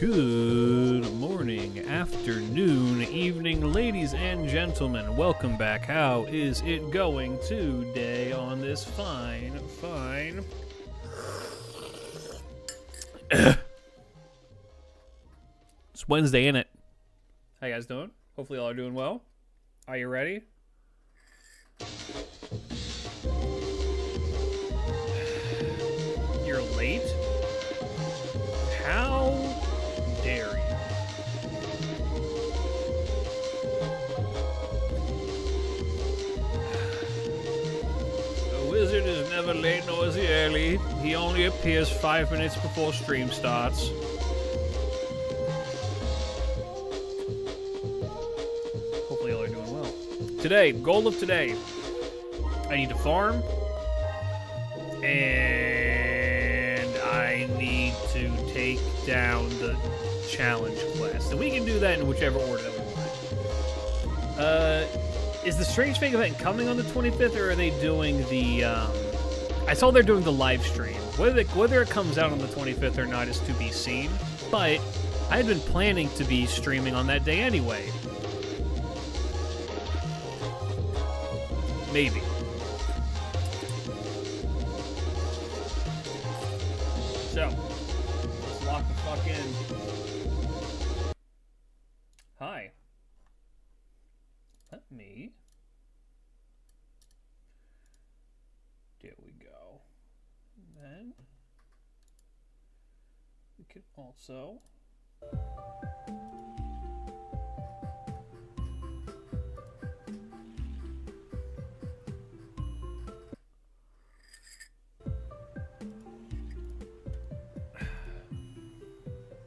Good morning, afternoon, evening, ladies and gentlemen. Welcome back. How is it going today on this fine... It's Wednesday, innit? How you guys doing? Hopefully y'all are doing well. Are you ready? You're late? How dare you? The wizard is never late nor is he early. He only appears 5 minutes before stream starts. Hopefully y'all are doing well. Today, goal of today. I need to farm. And I need to take down the challenge quest. And we can do that in whichever order that we want. Is the Strange Fake event coming on the 25th, or are they doing the, I saw they're doing the live stream. Whether it comes out on the 25th or not is to be seen, but I had been planning to be streaming on that day anyway. Maybe. So, let's lock the fuck in. Hi. Let me. There we go. And then we can also.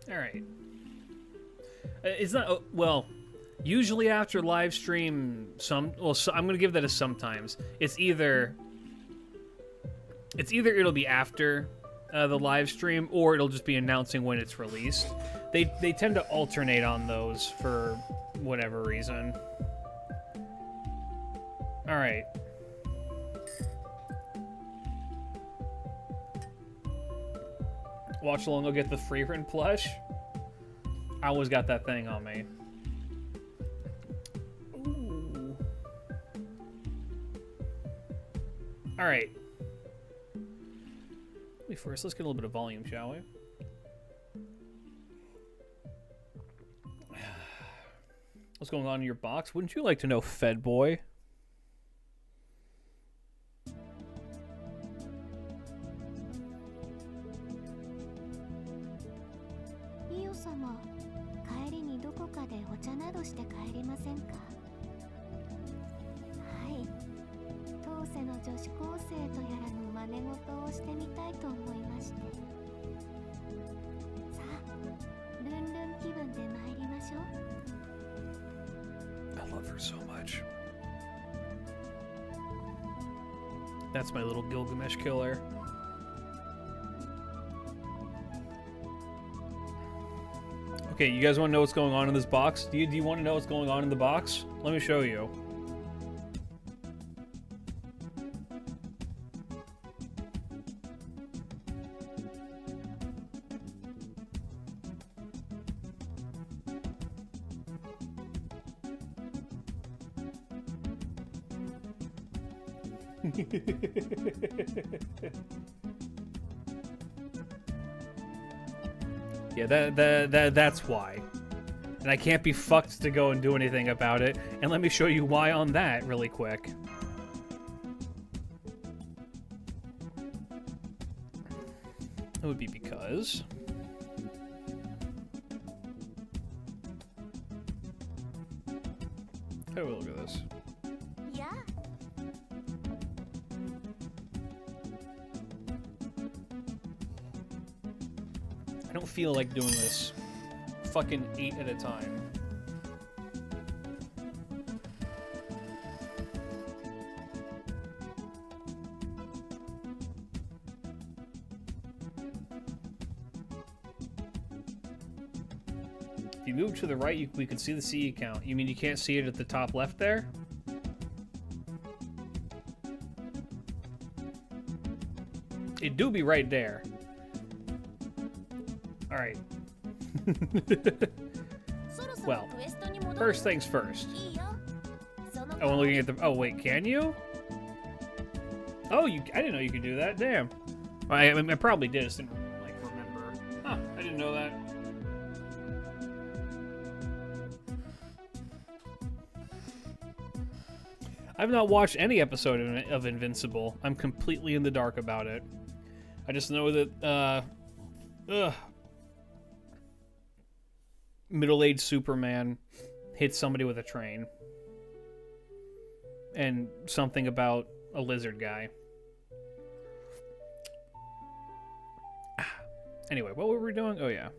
All right. It's not well. Usually after live stream, I'm gonna give that a sometimes. It's either it'll be after the live stream, or it'll just be announcing when it's released. They tend to alternate on those for whatever reason. All right. Watch along, go get the free print plush. I always got that thing on me. Ooh. All right. Let's get a little bit of volume, shall we? What's going on in your box? Wouldn't you like to know, Fed Boy? I love her so much. That's my little Gilgamesh killer. Okay, you guys want to know what's going on in this box? Do you want to know what's going on in the box? Let me show you. Yeah, that's why. And I can't be fucked to go and do anything about it. And let me show you why on that really quick. It would be because... How do we look at this? Yeah. I don't feel like doing this fucking 8 at a time. If you move to the right, we can see the CE count. You mean you can't see it at the top left there? It do be right there. Alright. Well, first things first. Oh, I'm looking at the... Oh, wait, can you? Oh, I didn't know you could do that. Damn. Well, I probably did. Just didn't, like, remember. Huh, I didn't know that. I've not watched any episode of Invincible. I'm completely in the dark about it. I just know that, middle-aged Superman hits somebody with a train. And something about a lizard guy. Anyway, what were we doing? Oh, yeah.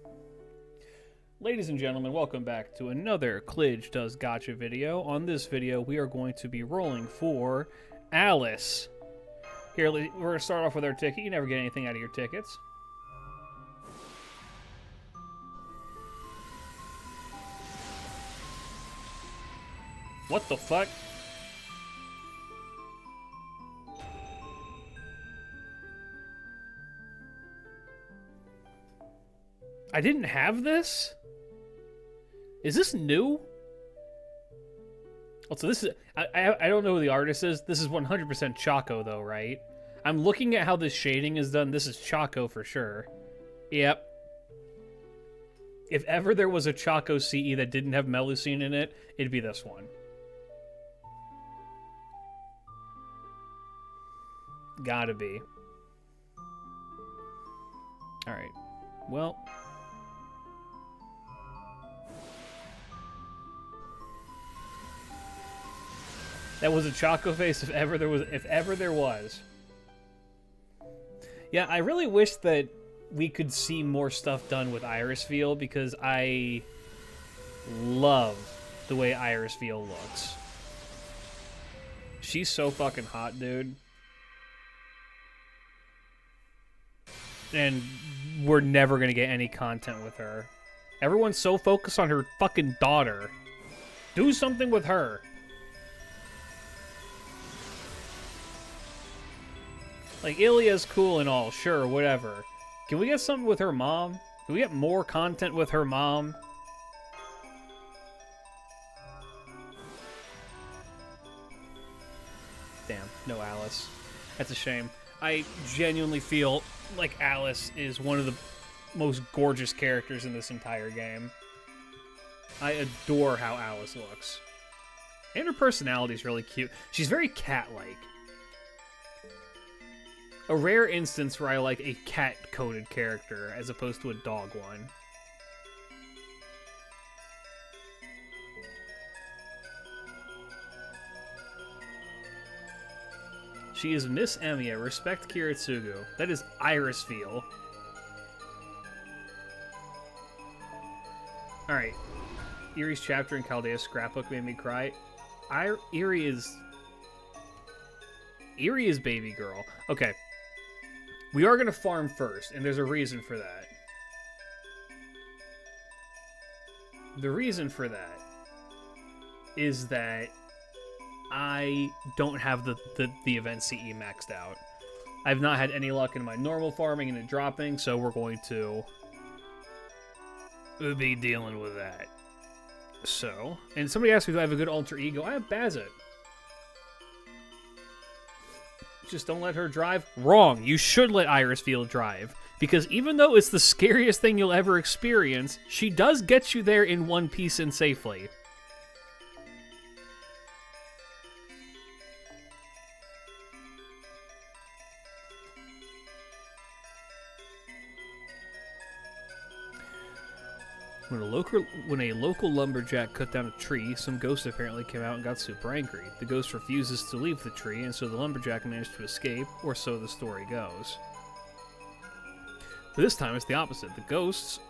Ladies and gentlemen, welcome back to another Klidge Does Gotcha video. On this video, we are going to be rolling for Alice. Here, we're going to start off with our ticket. You never get anything out of your tickets. What the fuck? I didn't have this? Is this new? Also, this is... I don't know who the artist is. This is 100% Choco, though, right? I'm looking at how this shading is done. This is Choco for sure. Yep. If ever there was a Choco CE that didn't have Melusine in it, it'd be this one. Gotta be. Alright. Well... That was a Choco face if ever there was. Yeah, I really wish that we could see more stuff done with Irisfeel because I love the way Irisfeel looks. She's so fucking hot, dude. And we're never gonna get any content with her. Everyone's so focused on her fucking daughter. Do something with her. Like, Ilya's cool and all, sure, whatever. Can we get something with her mom? Can we get more content with her mom? Damn, no Alice. That's a shame. I genuinely feel like Alice is one of the most gorgeous characters in this entire game. I adore how Alice looks. And her personality is really cute. She's very cat-like. A rare instance where I like a cat-coded character as opposed to a dog one. She is Miss Emiya. Respect Kiritsugu. That is Irisfeel. Alright. Erie's chapter in Chaldea's scrapbook made me cry. Erie is baby girl. Okay. We are going to farm first, and there's a reason for that. The reason for that is that I don't have the event CE maxed out. I've not had any luck in my normal farming and it dropping, so we're going to be dealing with that. So, and somebody asked me if I have a good alter ego. I have Bazit. Just don't let her drive. Wrong. You should let Irisfeel drive. Because even though it's the scariest thing you'll ever experience, she does get you there in one piece and safely. When a local lumberjack cut down a tree, some ghost apparently came out and got super angry. The ghost refuses to leave the tree, and so the lumberjack managed to escape, or so the story goes. But this time it's the opposite. The ghost's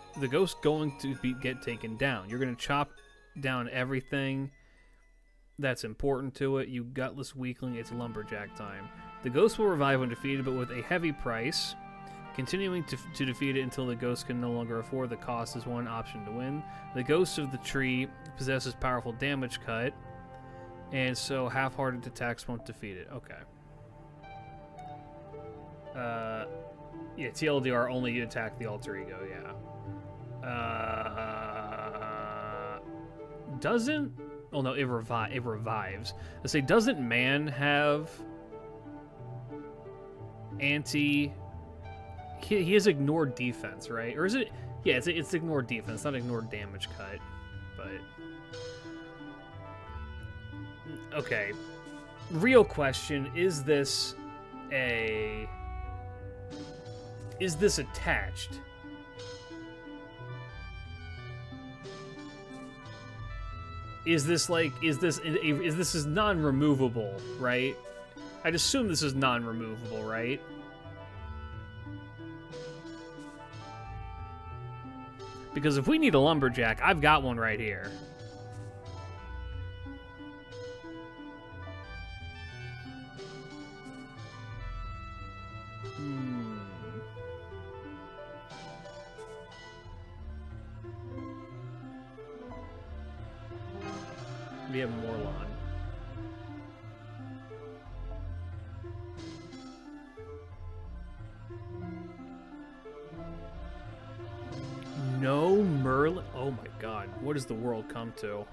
going to get taken down. You're going to chop down everything that's important to it. You gutless weakling, it's lumberjack time. The ghost will revive when defeated, but with a heavy price. Continuing to defeat it until the ghost can no longer afford the cost is one option to win. The ghost of the tree possesses powerful damage cut, and so half-hearted attacks won't defeat it. Okay. Yeah, TLDR only attack the alter ego, yeah. Doesn't... Oh, no, it revives. Let's say, doesn't man have... He has ignored defense, right? Or is it... Yeah, it's ignored defense, not ignored damage cut. But... Okay. Real question, is this attached? Is this non-removable, right? I'd assume this is non-removable, right? Because if we need a lumberjack, I've got one right here. We have Morlon. No Merlin. Oh my god. What does the world come to?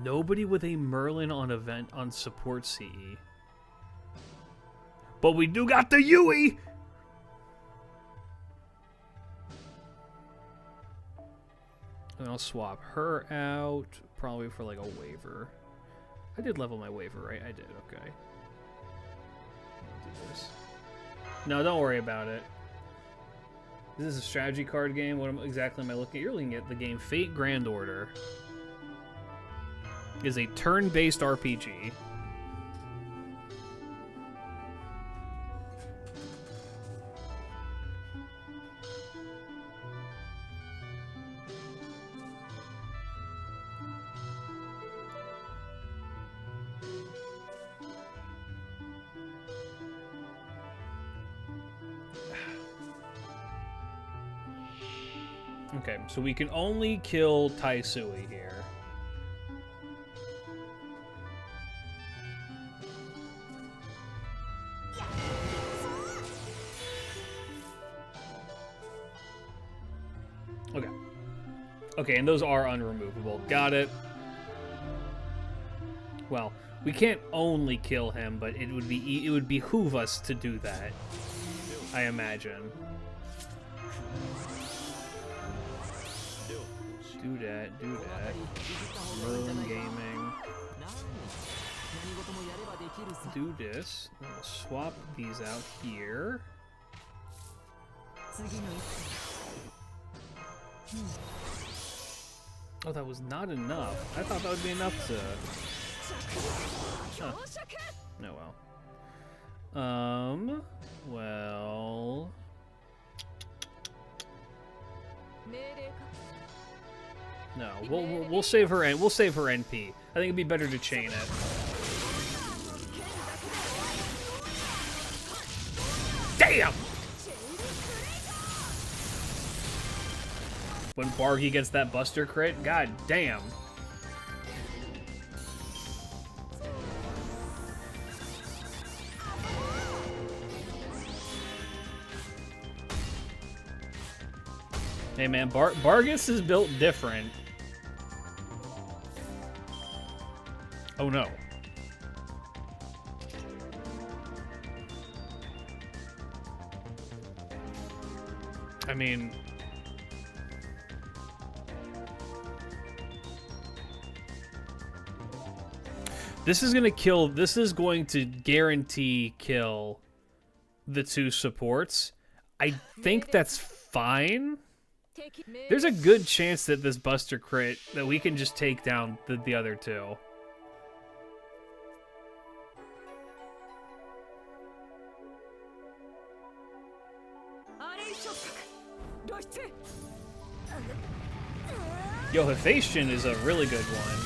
Nobody with a Merlin on event on support CE. But we do got the Yui! And I'll swap her out, probably for like a waiver. I did level my waiver, right? I did, okay. I'll do this. No, don't worry about it. Is this a strategy card game? What exactly am I looking at? You're looking at the game Fate Grand Order. It is a turn-based RPG. Okay, so we can only kill Taisui here. Okay. Okay, and those are unremovable. Got it. Well, we can't only kill him, but it would behoove us to do that, I imagine. Do that, do that. Merlin Gaming. Do this. We'll swap these out here. Oh, that was not enough. I thought that would be enough to... Huh. Oh, well. Well... No, we'll save her. We'll save her NP. I think it'd be better to chain it. Damn! When Bargy gets that Buster crit, god damn. Hey man, Bargus is built different. Oh no. I mean... This is going to guarantee kill the two supports. I think that's fine. There's a good chance that this Buster crit, that we can just take down the other two. Yo, Hephaestion is a really good one.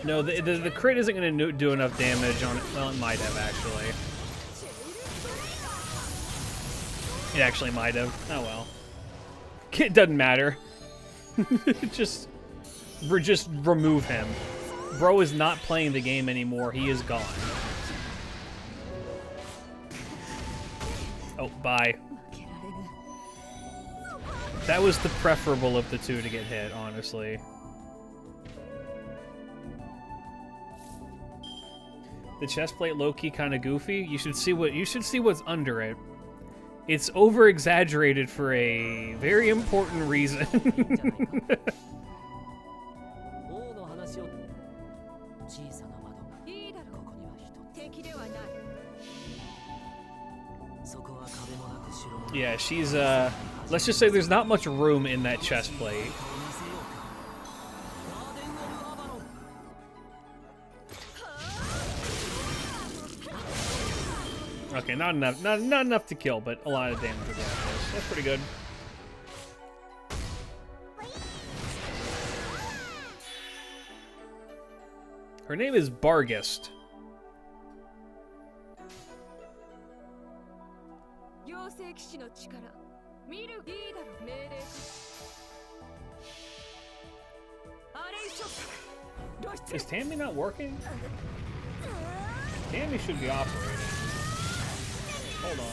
No, the crit isn't going to do enough damage on it. Well, it might have, actually. It actually might have. Oh, well. It doesn't matter. Just remove him. Bro is not playing the game anymore. He is gone. Oh, bye. That was the preferable of the two to get hit, honestly. The chest plate low-key kind of goofy. You should see what's under it. It's over-exaggerated for a very important reason. Yeah, she's let's just say there's not much room in that chest plate. Okay, not enough to kill, but a lot of damage with that. That's pretty good. Her name is Bargist. Is Tammy not working? Tammy should be operating. Hold on.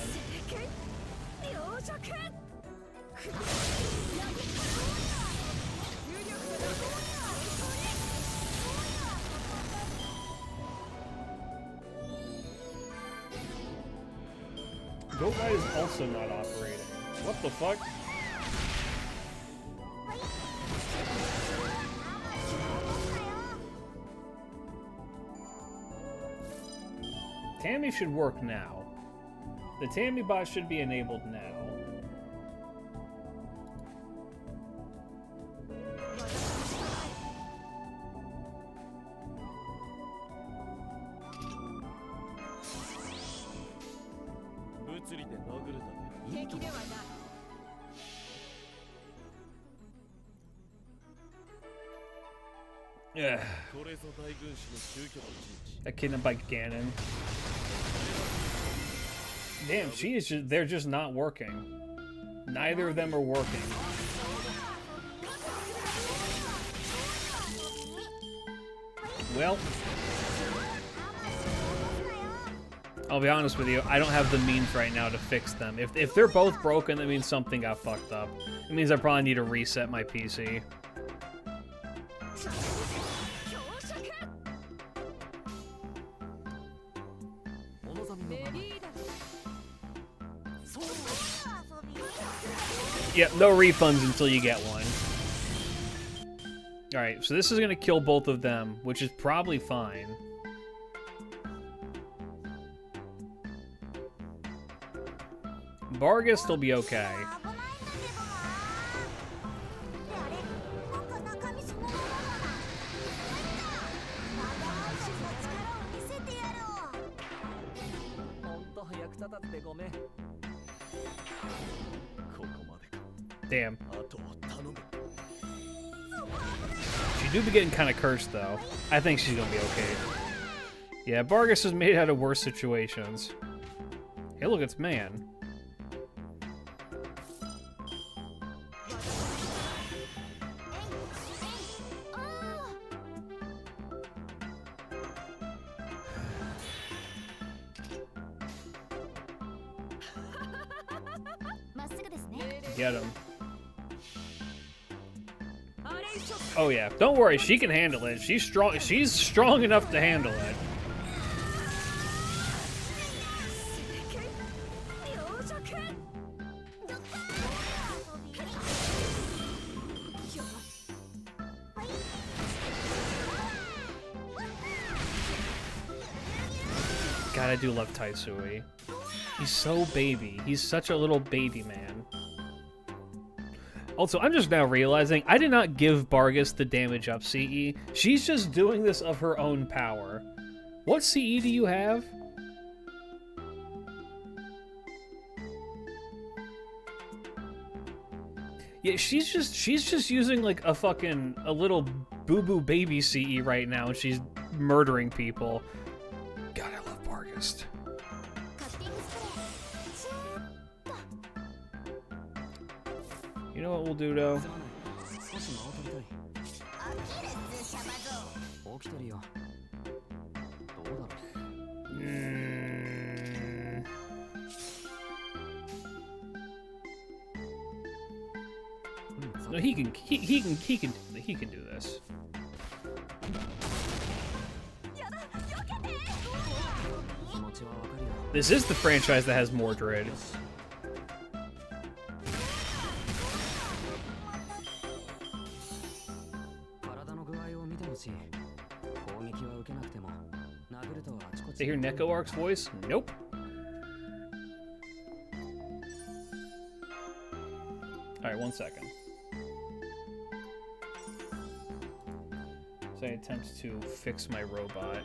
Goat Ride is also not operating. What the fuck? Tammy should work now. The Tammy bot should be enabled now. Yeah. That kidnapped by Ganon. Damn, they're just not working. Neither of them are working. Well, I'll be honest with you, I don't have the means right now to fix them. If they're both broken, that means something got fucked up. It means I probably need to reset my PC. Yep, no refunds until you get one. Alright, so this is going to kill both of them, which is probably fine. Bargist will be okay. Damn. She do be getting kind of cursed, though. I think she's gonna be okay. Yeah, Bargist is made out of worse situations. Hey, look, it's man. Get him. Oh yeah, don't worry, she can handle it. She's strong enough to handle it. God, I do love Taisui. He's so baby. He's such a little baby man. Also, I'm just now realizing I did not give Bargist the damage up CE. She's just doing this of her own power. What CE do you have? Yeah, she's just using like a little boo-boo baby CE right now, and she's murdering people. God, I love Bargist. You know what we'll do, though? No, he can do this. This is the franchise that has Mordred. They hear Neko Ark's voice? Nope. Alright, 1 second. So I attempt to fix my robot.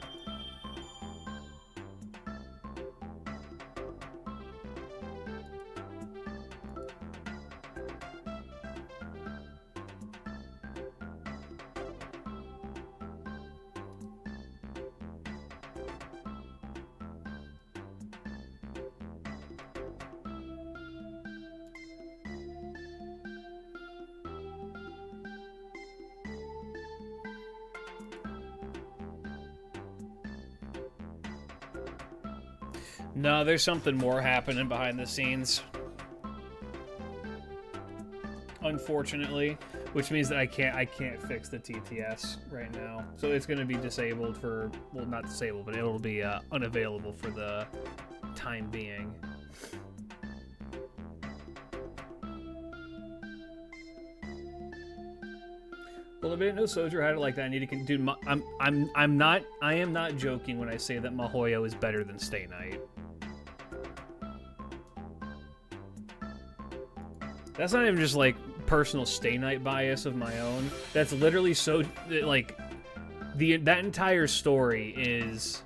No, there's something more happening behind the scenes. Unfortunately, which means that I can't fix the TTS right now. So it's going to be disabled for, well, not disabled, but it'll be unavailable for the time being. Well, if I didn't know Sojourner had it like that, I need to dude. I am not joking when I say that Mahoyo is better than Stay Night. That's not even just like personal Stay Night bias of my own. That's literally so like that entire story is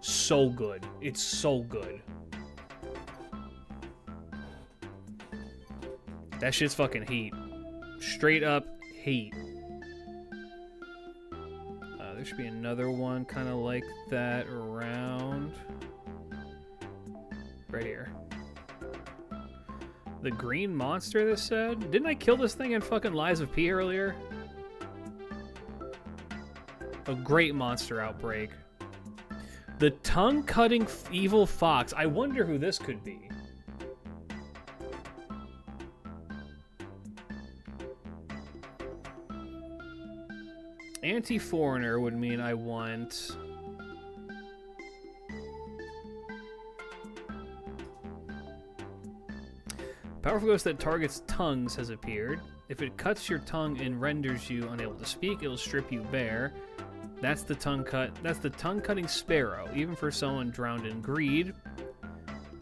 so good. It's so good. That shit's fucking heat. Straight up heat. There should be another one kind of like that around. Right here. The green monster, this said? Didn't I kill this thing in fucking Lies of P earlier? A great monster outbreak. The tongue-cutting evil fox. I wonder who this could be. Anti-foreigner would mean I want... Powerful ghost that targets tongues has appeared. If it cuts your tongue and renders you unable to speak, it'll strip you bare. That's the tongue-cutting sparrow. Even for someone drowned in greed,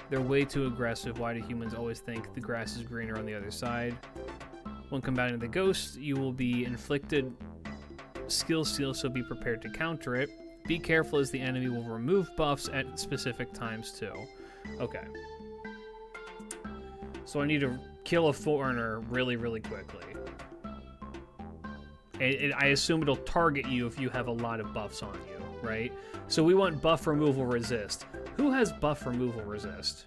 they're way too aggressive. Why do humans always think the grass is greener on the other side? When combating the ghost, you will be inflicted skill seal, so be prepared to counter it. Be careful as the enemy will remove buffs at specific times too. Okay. So I need to kill a foreigner really, really quickly. And I assume it'll target you if you have a lot of buffs on you, right? So we want buff removal resist. Who has buff removal resist?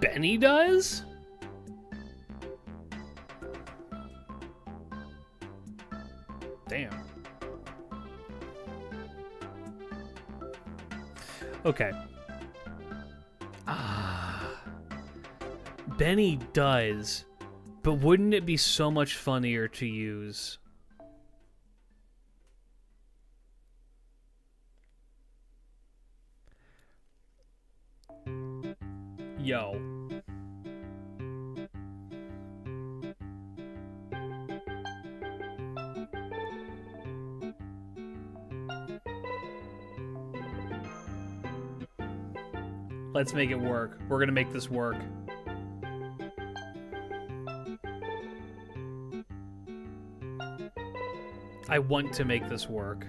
Benny does? Damn. Okay. Benny does, but wouldn't it be so much funnier to use... Yo. Let's make it work. We're gonna make this work. I want to make this work.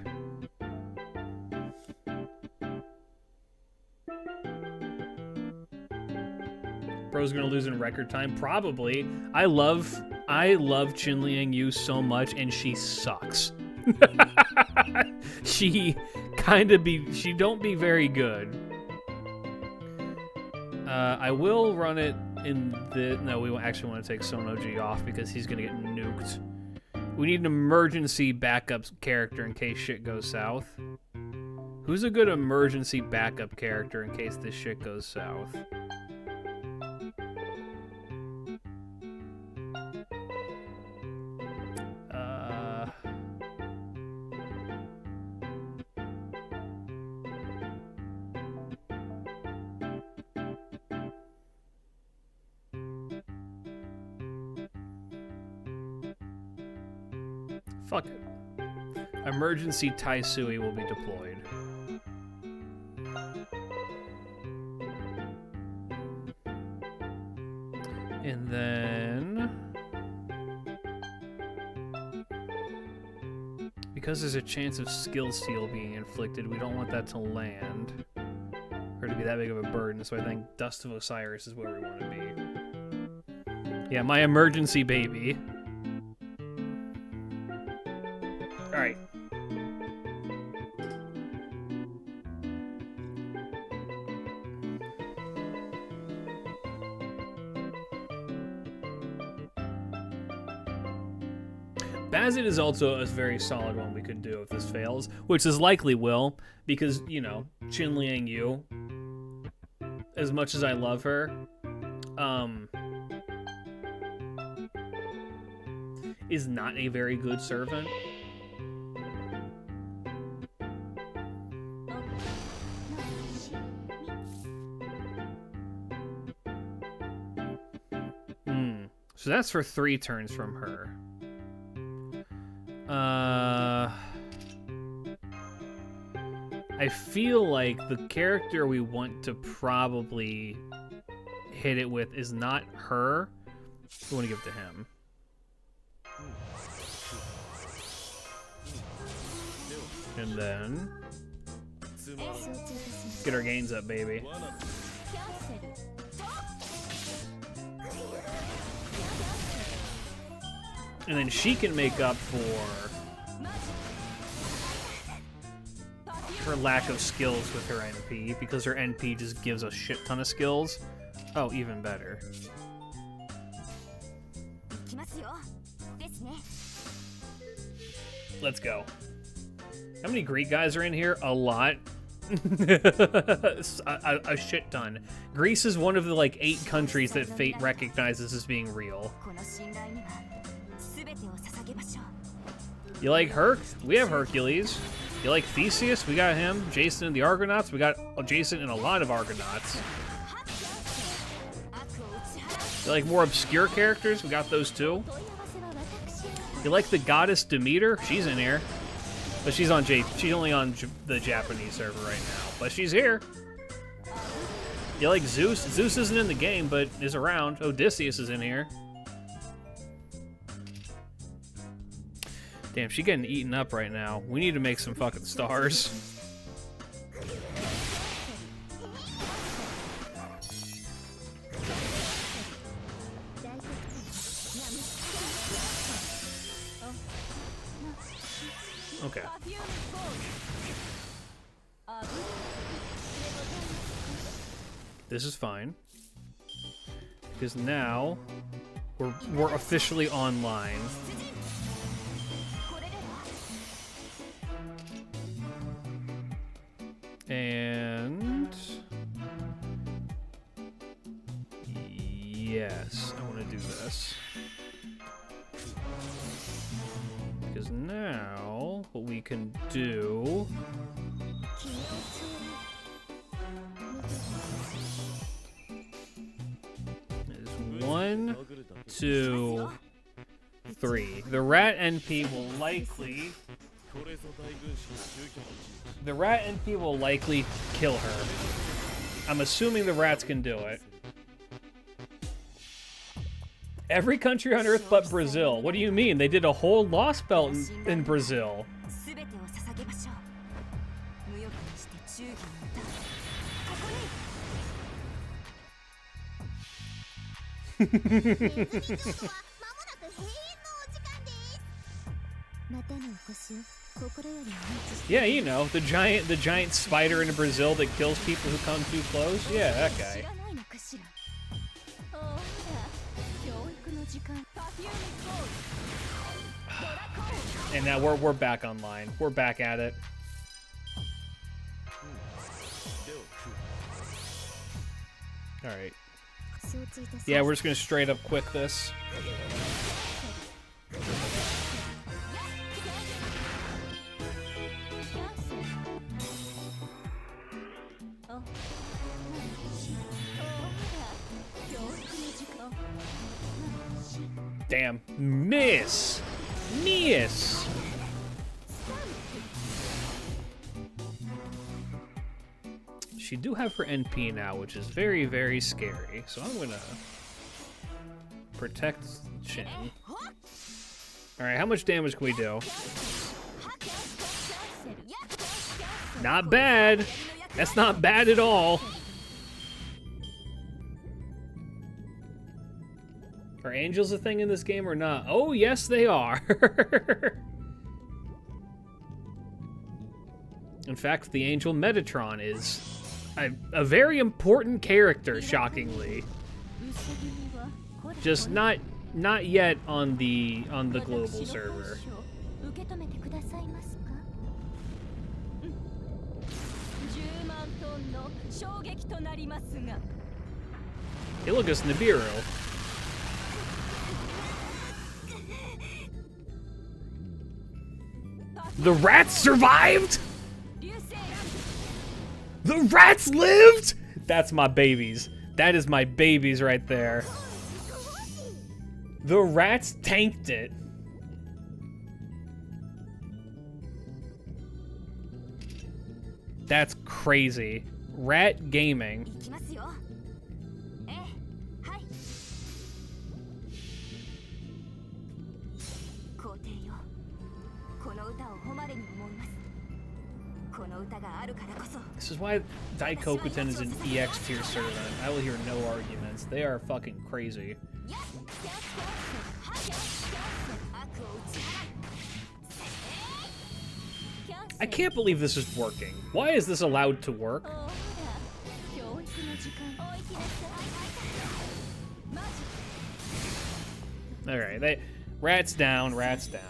Bro's gonna lose in record time? Probably. I love I love Chin Liang Yu so much, and she sucks. She she don't be very good. I will run it in the... No, we actually want to take Sonoji off because he's going to get nuked. We need an emergency backup character in case shit goes south. Who's a good emergency backup character in case this shit goes south? Fuck it. Emergency Taisui will be deployed. And then... because there's a chance of skill steal being inflicted, we don't want that to land. Or to be that big of a burden, so I think Dust of Osiris is where we want to be. Yeah, my emergency baby. Alright. Bazit is also a very solid one we could do if this fails, which is likely will, because, you know, Chin Liang Yu, as much as I love her, is not a very good servant. So that's for 3 turns from her. I feel like the character we want to probably hit it with is not her. We want to give it to him. And then get our gains up, baby. And then she can make up for her lack of skills with her NP, because her NP just gives a shit ton of skills. Oh, even better. Let's go. How many Greek guys are in here? A lot. a shit ton. Greece is one of the, like, 8 countries that fate recognizes as being real. You like Herc? We have Hercules. You like Theseus? We got him. Jason and the Argonauts? We got Jason and a lot of Argonauts. You like more obscure characters? We got those too. You like the goddess Demeter? She's in here. But she's only on the Japanese server right now. But she's here. You like Zeus? Zeus isn't in the game, but is around. Odysseus is in here. Damn, she's getting eaten up right now. We need to make some fucking stars. Okay. This is fine. Because now we're officially online. And yes, I want to do this. Because now what we can do is 1, 2, 3. The rat NP will likely... The rat NP will likely kill her. I'm assuming the rats can do it. Every country on Earth but Brazil. What do you mean? They did a whole Lost Belt in Brazil. Yeah, you know, the giant spider in Brazil that kills people who come too close. Yeah, that guy. And now we're back online. We're back at it. All right. Yeah, we're just gonna straight up quick this. Damn. Miss! Miss! She do have her NP now, which is very, very scary. So I'm gonna protect Chin. Alright, how much damage can we do? Not bad! That's not bad at all. Are angels a thing in this game or not? Oh, yes, they are. In fact, the angel Metatron is a very important character, shockingly. Just not yet on the global server. Hey, look, it's Nibiru. The rats survived? The rats lived? That's my babies. That is my babies right there. The rats tanked it. That's crazy. Rat gaming. This is why Daikokuten is an EX tier servant. I will hear no arguments. They are fucking crazy. I can't believe this is working. Why is this allowed to work? Alright, rats down, rats down.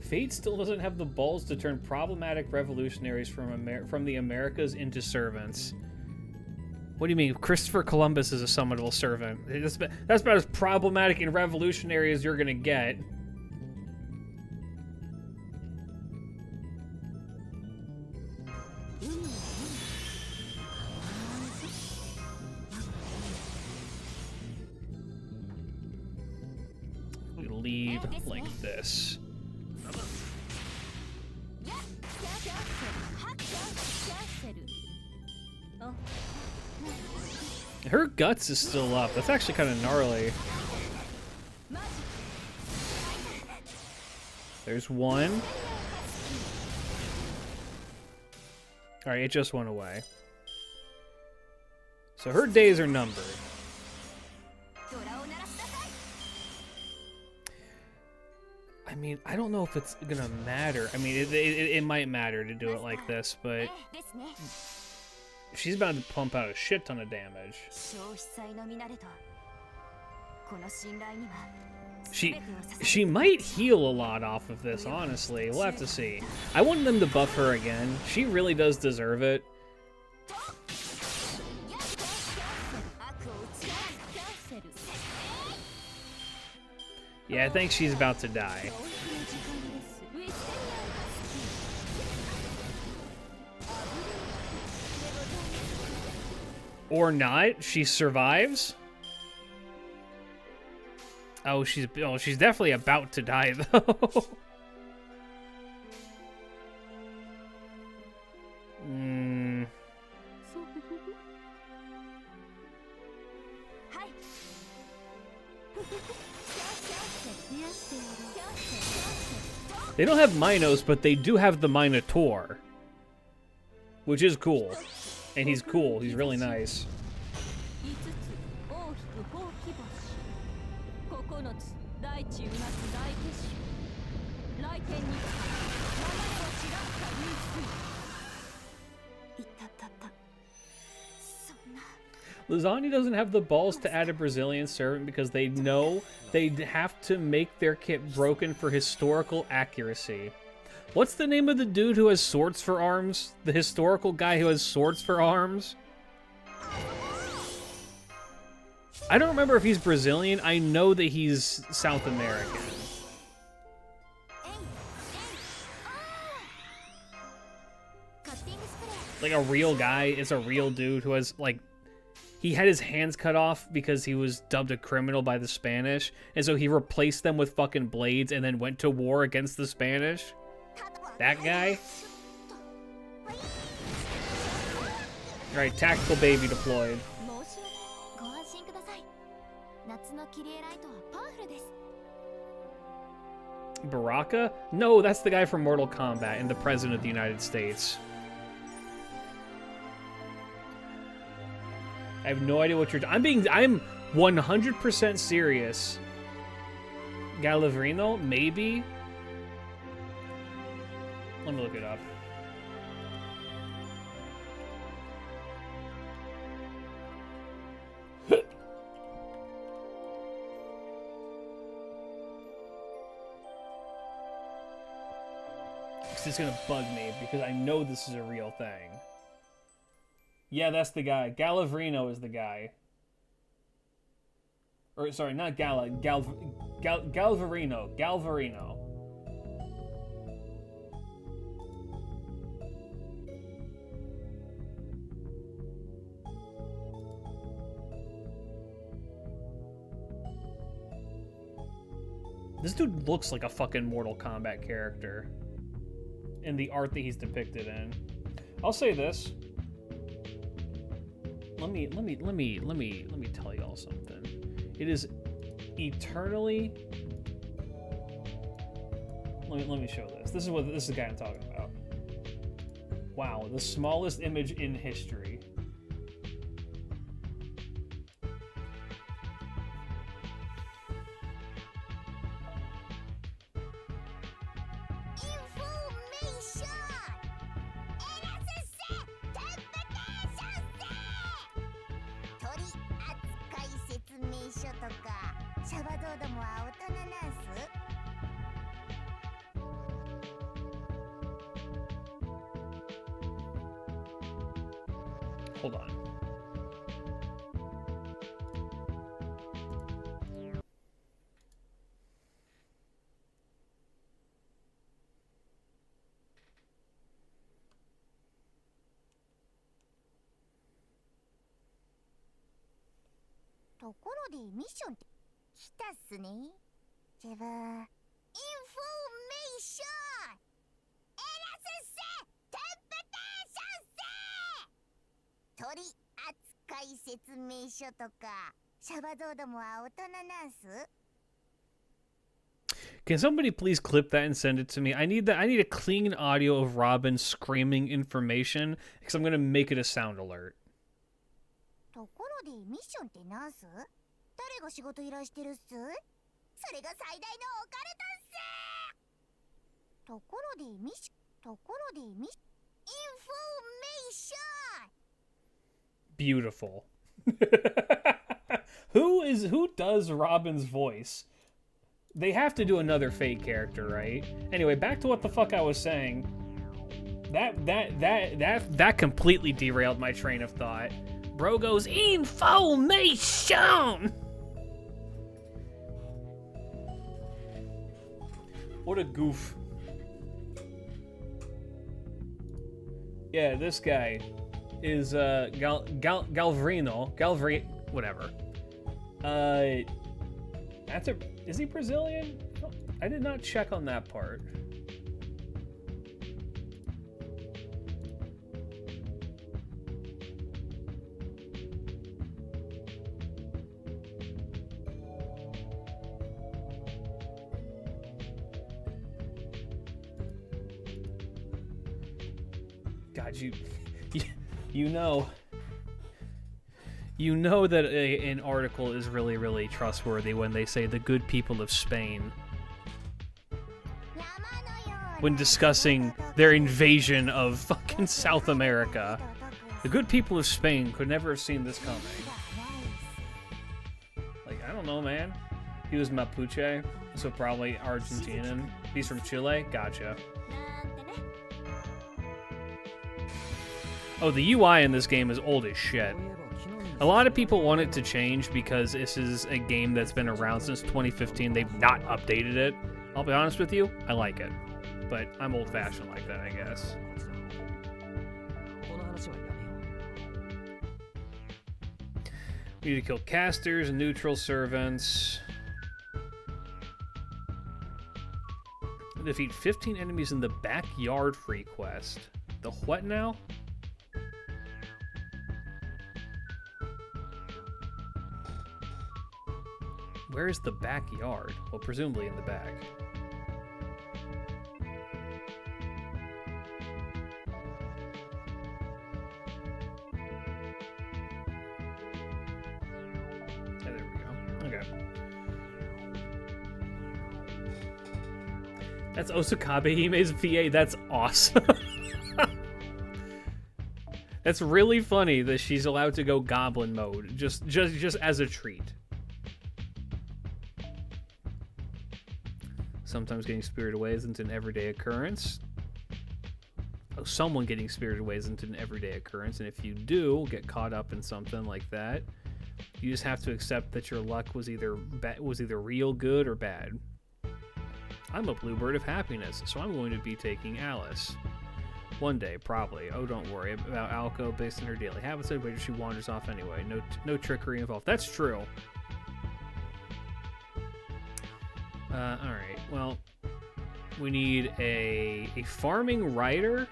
Fate still doesn't have the balls to turn problematic revolutionaries from the Americas into servants. What do you mean? Christopher Columbus is a summonable servant. That's about as problematic and revolutionary as you're gonna get. We leave like this. Her guts is still up. That's actually kind of gnarly. There's one. Alright, it just went away. So her days are numbered. I mean, I don't know if it's gonna matter. I mean, it might matter to do it like this, but she's about to pump out a shit ton of damage. She might heal a lot off of this, honestly. We'll have to see. I want them to buff her again. She really does deserve it. Yeah, I think she's about to die. Or not. She survives. Oh, she's definitely about to die though. They don't have Minos, but they do have the Minotaur. which is cool. And he's cool. He's really nice. Lasagna doesn't have the balls to add a Brazilian servant because they know they'd have to make their kit broken for historical accuracy. What's the name of the dude who has swords for arms? The historical guy who has swords for arms? I don't remember if he's Brazilian. I know that he's South American. Like a real guy is a real dude who has, like, he had his hands cut off because he was dubbed a criminal by the Spanish, and so he replaced them with fucking blades and then went to war against the Spanish. That guy? Alright, tactical baby deployed. Baraka? No, that's the guy from Mortal Kombat and the President of the United States. I have no idea what you're... I'm 100% serious. Galavrino? Maybe? Let me look it up. It's gonna bug me because I know this is a real thing. Yeah, that's the guy. Galavrino is the guy. Or, sorry, not Galvarino. Galvarino. This dude looks like a fucking Mortal Kombat character in the art that he's depicted in. I'll say this. Let me tell y'all something. It is eternally. Let me show this. This is the guy I'm talking about. Wow, the smallest image in history. Hold on. Can somebody please clip that and send it to me? I need that. I need a clean audio of Robin screaming information because I'm gonna make it a sound alert. Beautiful. Who does Robin's voice? They have to do another fake character, right? Anyway, back to what the fuck I was saying. That completely derailed my train of thought. Bro goes, information! What a goof. Yeah, this guy is Galvarino. Whatever. Is he Brazilian? I did not check on that part. God, You know that an article is really, really trustworthy when they say the good people of Spain, when discussing their invasion of fucking South America. The good people of Spain could never have seen this coming. Like, I don't know, man. He was Mapuche, so probably Argentinian. He's from Chile? Gotcha. Oh, the UI in this game is old as shit. A lot of people want it to change because this is a game that's been around since 2015. They've not updated it. I'll be honest with you, I like it. But I'm old-fashioned like that, I guess. We need to kill casters and neutral servants. Defeat 15 enemies in the backyard free quest. The what now? Where is the backyard? Well, presumably in the back. Oh, there we go. Okay. That's Osakabe Hime's PA. That's awesome. That's really funny that she's allowed to go goblin mode just as a treat. Sometimes getting spirited away isn't an everyday occurrence. Oh, someone getting spirited away isn't an everyday occurrence, and if you do get caught up in something like that, you just have to accept that your luck was either real good or bad. I'm a bluebird of happiness, so I'm going to be taking Alice. One day, probably. Oh, don't worry about Alco based on her daily habits. But she wanders off anyway. No trickery involved. That's true. Alright, well, we need a farming rider.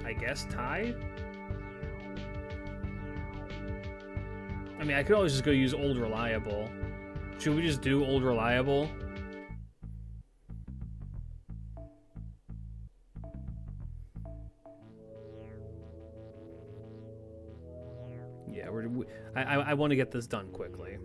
I guess Ty? I mean, I could always just go use Old Reliable. Should we just do Old Reliable? Yeah, I want to get this done quickly.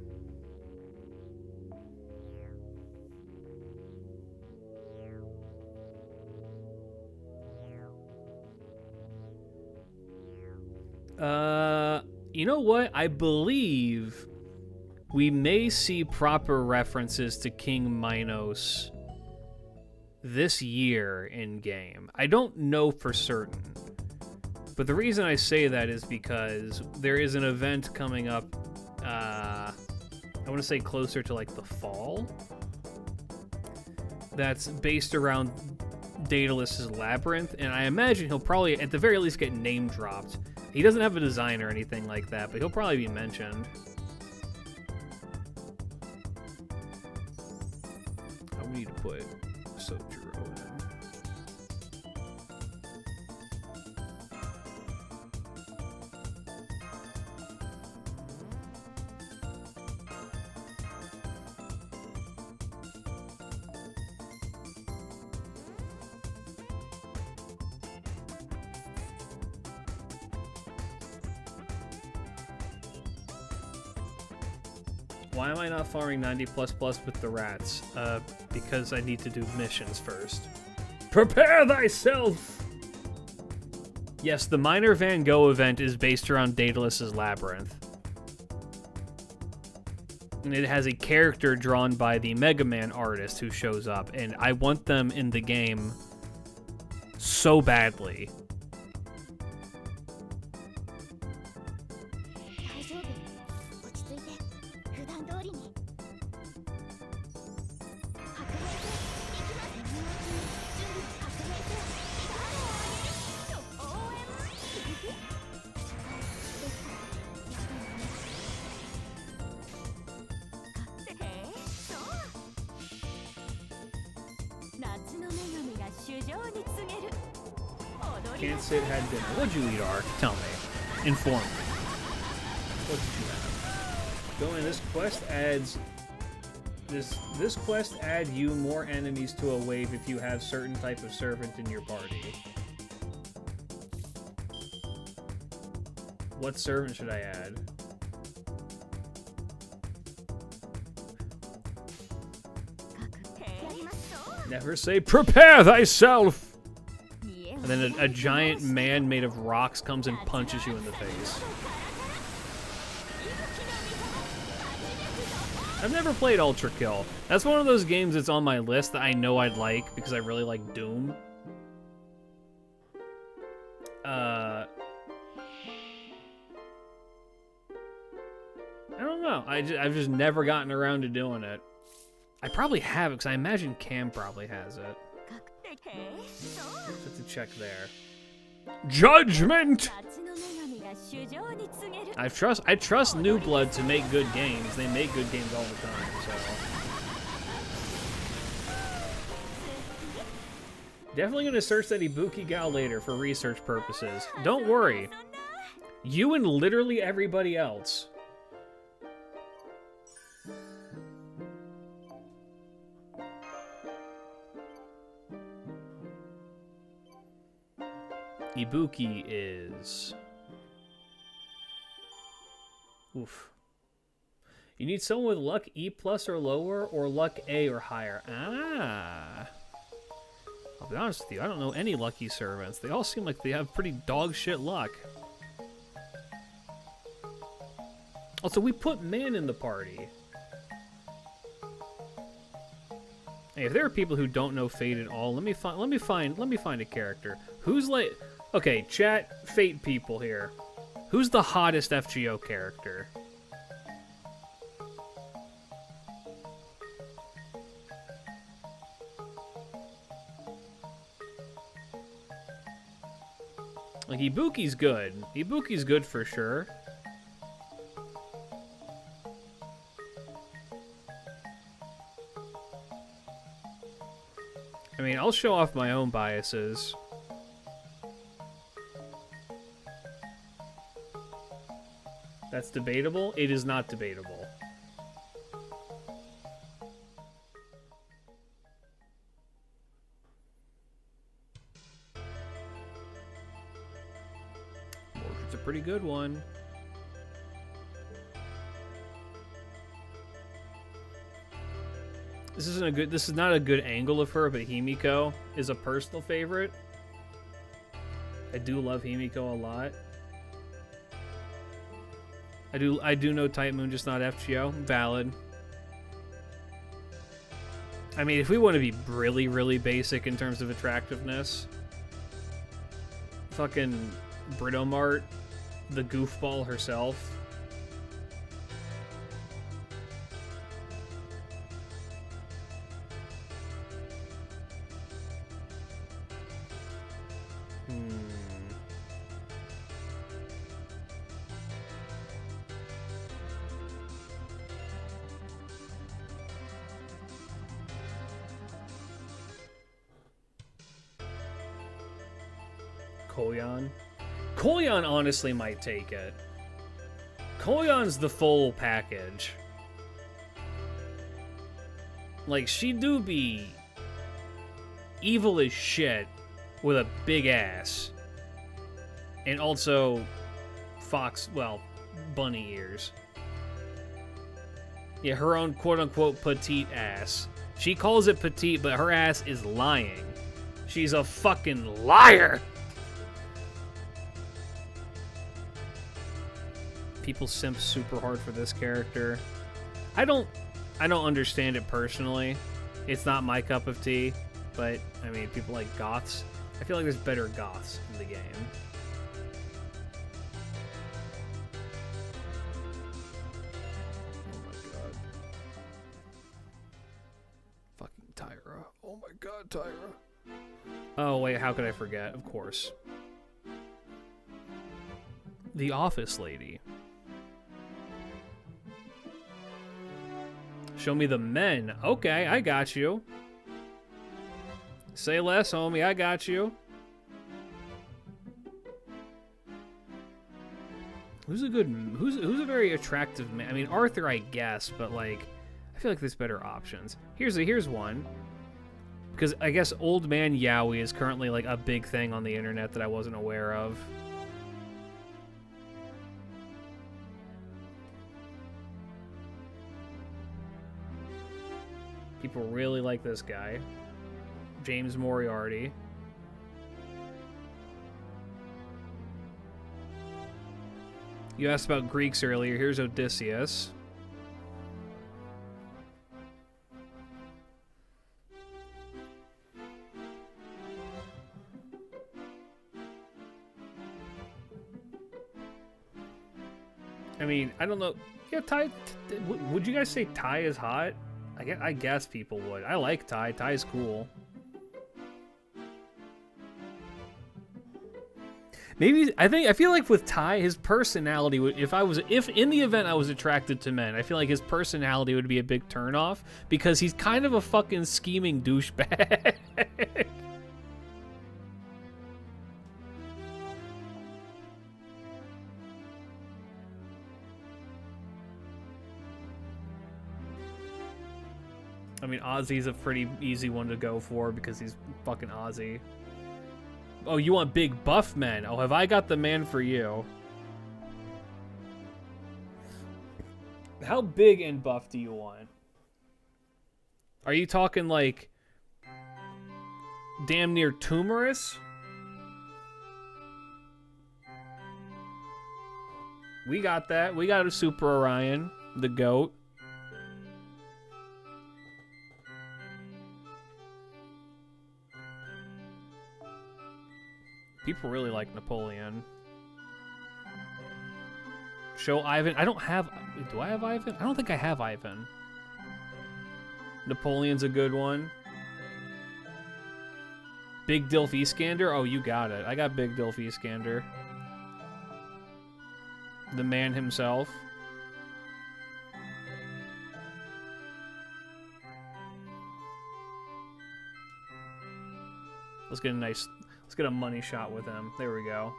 You know what? I believe we may see proper references to King Minos this year in game. I don't know for certain. But the reason I say that is because there is an event coming up, I want to say closer to like the fall, that's based around Daedalus's Labyrinth, and I imagine he'll probably, at the very least, get name dropped. He doesn't have a design or anything like that, but he'll probably be mentioned. Oh, we need to put Sojiro in. Why am I not farming 90++ with the rats? Because I need to do missions first. Prepare thyself! Yes, the Minor Van Gogh event is based around Daedalus's Labyrinth. And it has a character drawn by the Mega Man artist who shows up, and I want them in the game so badly. Can't sit, had dinner. What'd you eat, Ark? Tell me. Inform me. What did you have? Going, this quest adds... This quest add you more enemies to a wave if you have certain type of servant in your party. What servant should I add? Never say, prepare thyself! And then a giant man made of rocks comes and punches you in the face. I've never played Ultra Kill. That's one of those games that's on my list that I know I'd like because I really like Doom. I don't know. I've just never gotten around to doing it. I probably have it because I imagine Cam probably has it. Have to check there. Judgment! I trust New Blood to make good games. They make good games all the time, so. Definitely gonna search that Ibuki Gal later for research purposes. Don't worry. You and literally everybody else. Ibuki is... Oof. You need someone with luck E+ or lower, or luck A or higher. Ah. I'll be honest with you, I don't know any lucky servants. They all seem like they have pretty dog shit luck. Also, we put man in the party. Hey, if there are people who don't know Fate at all, let me find a character. Who's like... Okay, chat, Fate people here. Who's the hottest FGO character? Like, Ibuki's good. Ibuki's good for sure. I mean, I'll show off my own biases. That's debatable? It is not debatable. Mordred's a pretty good one. This is not a good angle of her, but Himiko is a personal favorite. I do love Himiko a lot. I do know Type Moon, just not FGO. Valid. I mean, if we want to be really, really basic in terms of attractiveness, fucking Britomart, the goofball herself. Koyan honestly might take it. Koyan's the full package. Like, she do be evil as shit with a big ass. And also bunny ears. Yeah, her own quote-unquote petite ass. She calls it petite, but her ass is lying. She's a fucking liar! People simp super hard for this character. I don't understand it personally. It's not my cup of tea, but I mean, people like goths. I feel like there's better goths in the game. Oh my god. Fucking Tyra. Oh my god, Tyra. Oh wait, how could I forget? Of course. The office lady. Show me the men. Okay, I got you. Say less, homie. I got you. Who's a very attractive man? I mean, Arthur, I guess, but like, I feel like there's better options. Here's one. Because I guess Old Man Yowie is currently like a big thing on the internet that I wasn't aware of. People really like this guy. James Moriarty. You asked about Greeks earlier. Here's Odysseus. I mean, I don't know. Yeah, Ty. Would you guys say Ty is hot? I guess people would. I like Ty. Ty's cool. Maybe I feel like with Ty, his personality would, if in the event I was attracted to men, I feel like his personality would be a big turnoff because he's kind of a fucking scheming douchebag. I mean, Ozzy's a pretty easy one to go for because he's fucking Ozzy. Oh, you want big buff men? Oh, have I got the man for you? How big and buff do you want? Are you talking like damn near tumorous? We got that. We got a Super Orion, the GOAT. People really like Napoleon. Show Ivan. I don't have... Do I have Ivan? I don't think I have Ivan. Napoleon's a good one. Big Dilf Easkander? Oh, you got it. I got Big Dilf Easkander. The man himself. Let's get a nice... Let's get a money shot with him. There we go.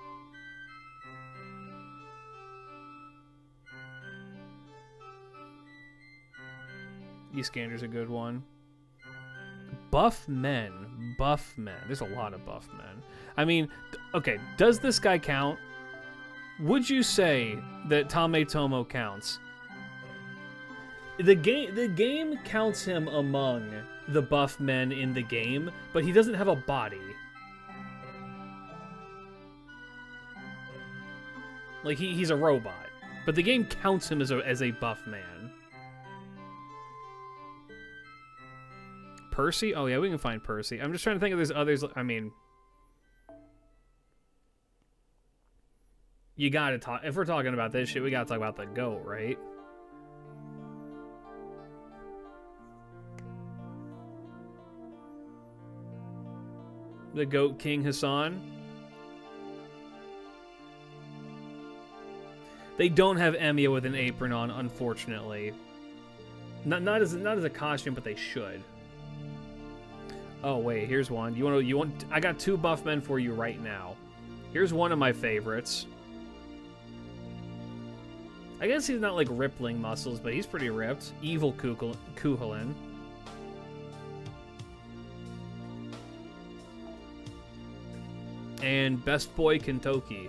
Easkander's a good one. Buff men. Buff men. There's a lot of buff men. I mean, okay, does this guy count? Would you say that Tame Tomo counts? The game counts him among the buff men in the game, but he doesn't have a body. Like, he's a robot. But the game counts him as a buff man. Percy? Oh, yeah, we can find Percy. I'm just trying to think if there's others. I mean... You gotta talk... If we're talking about this shit, we gotta talk about the GOAT, right? The GOAT King Hassan? They don't have Emiya with an apron on, unfortunately. Not as a costume, but they should. Oh wait, here's one. You want? I got two buff men for you right now. Here's one of my favorites. I guess he's not like rippling muscles, but he's pretty ripped. Evil Kuhalin. And Best Boy Kentoki.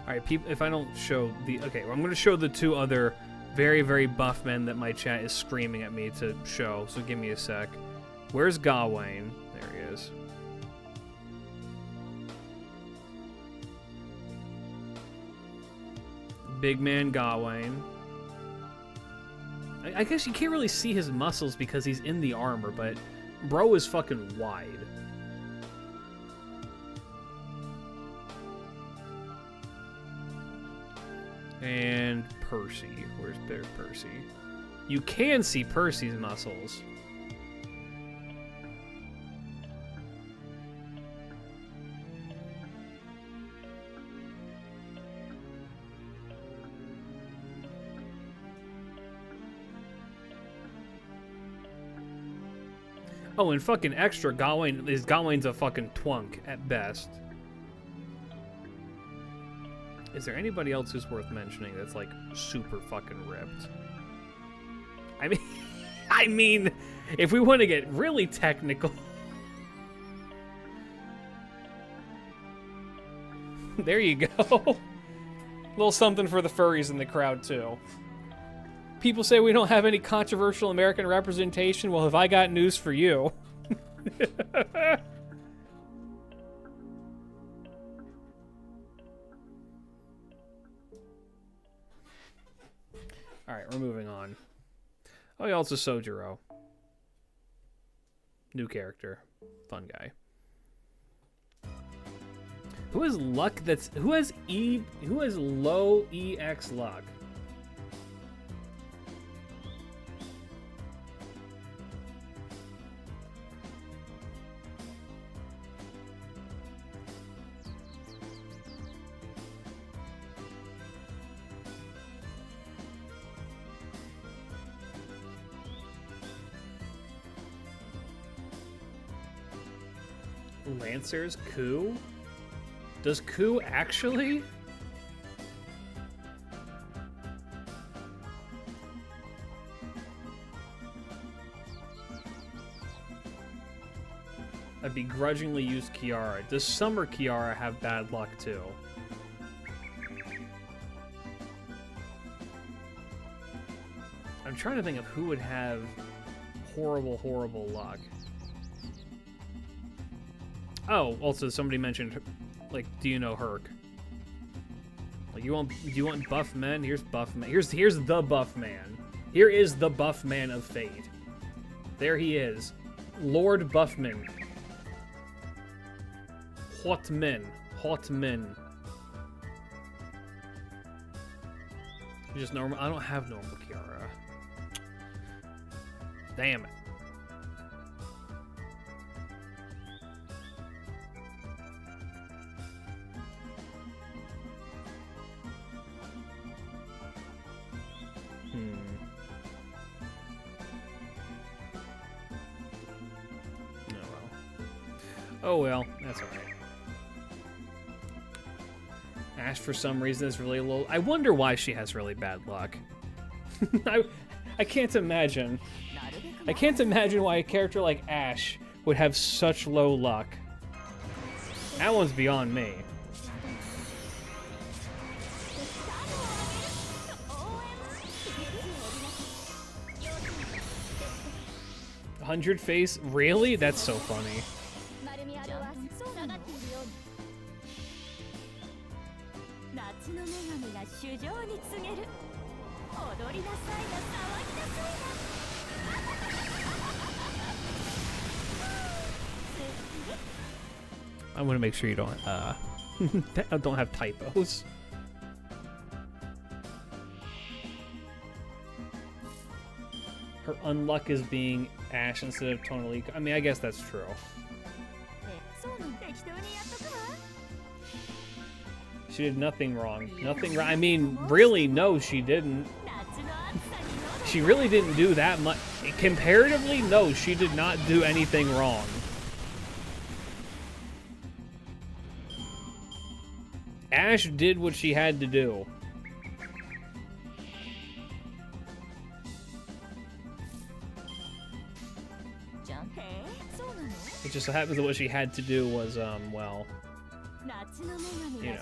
Alright, if I don't show the... Okay, well, I'm going to show the two other very, very buff men that my chat is screaming at me to show, so give me a sec. Where's Gawain? There he is. Big man Gawain. I guess you can't really see his muscles because he's in the armor, but bro is fucking wide. And Percy. Where's Percy? You can see Percy's muscles. Oh, and fucking extra, Gawain's a fucking twunk at best. Is there anybody else who's worth mentioning that's like super fucking ripped? I mean, if we want to get really technical, there you go. Little something for the furries in the crowd too. People say we don't have any controversial American representation. Well, have I got news for you? Alright, we're moving on. Oh, yeah, also Sojiro. New character. Fun guy. Who has luck that's... Who has low EX luck? Lancers? Coup? Does Coup actually? I begrudgingly use Kiara. Does Summer Kiara have bad luck too? I'm trying to think of who would have horrible, horrible luck. Oh, also somebody mentioned, like, do you know Herc? Like, do you want buff men? Here's buff man. Here's the buff man. Here is the buff man of fate. There he is, Lord Buffman. Hot men. Just normal. I don't have normal Kiara. Damn it. Oh well, that's alright. Ash, for some reason, is really low. I wonder why she has really bad luck. I can't imagine. I can't imagine why a character like Ash would have such low luck. That one's beyond me. Hundred face? Really? That's so funny. I want to make sure you don't don't have typos. Her unluck is being Ash instead of tonally. I mean, I guess that's true. She did nothing wrong. Nothing wrong. I mean, really, no, she didn't. She really didn't do that much. Comparatively, no, she did not do anything wrong. Ash did what she had to do. It just so happens that what she had to do was, well, you know.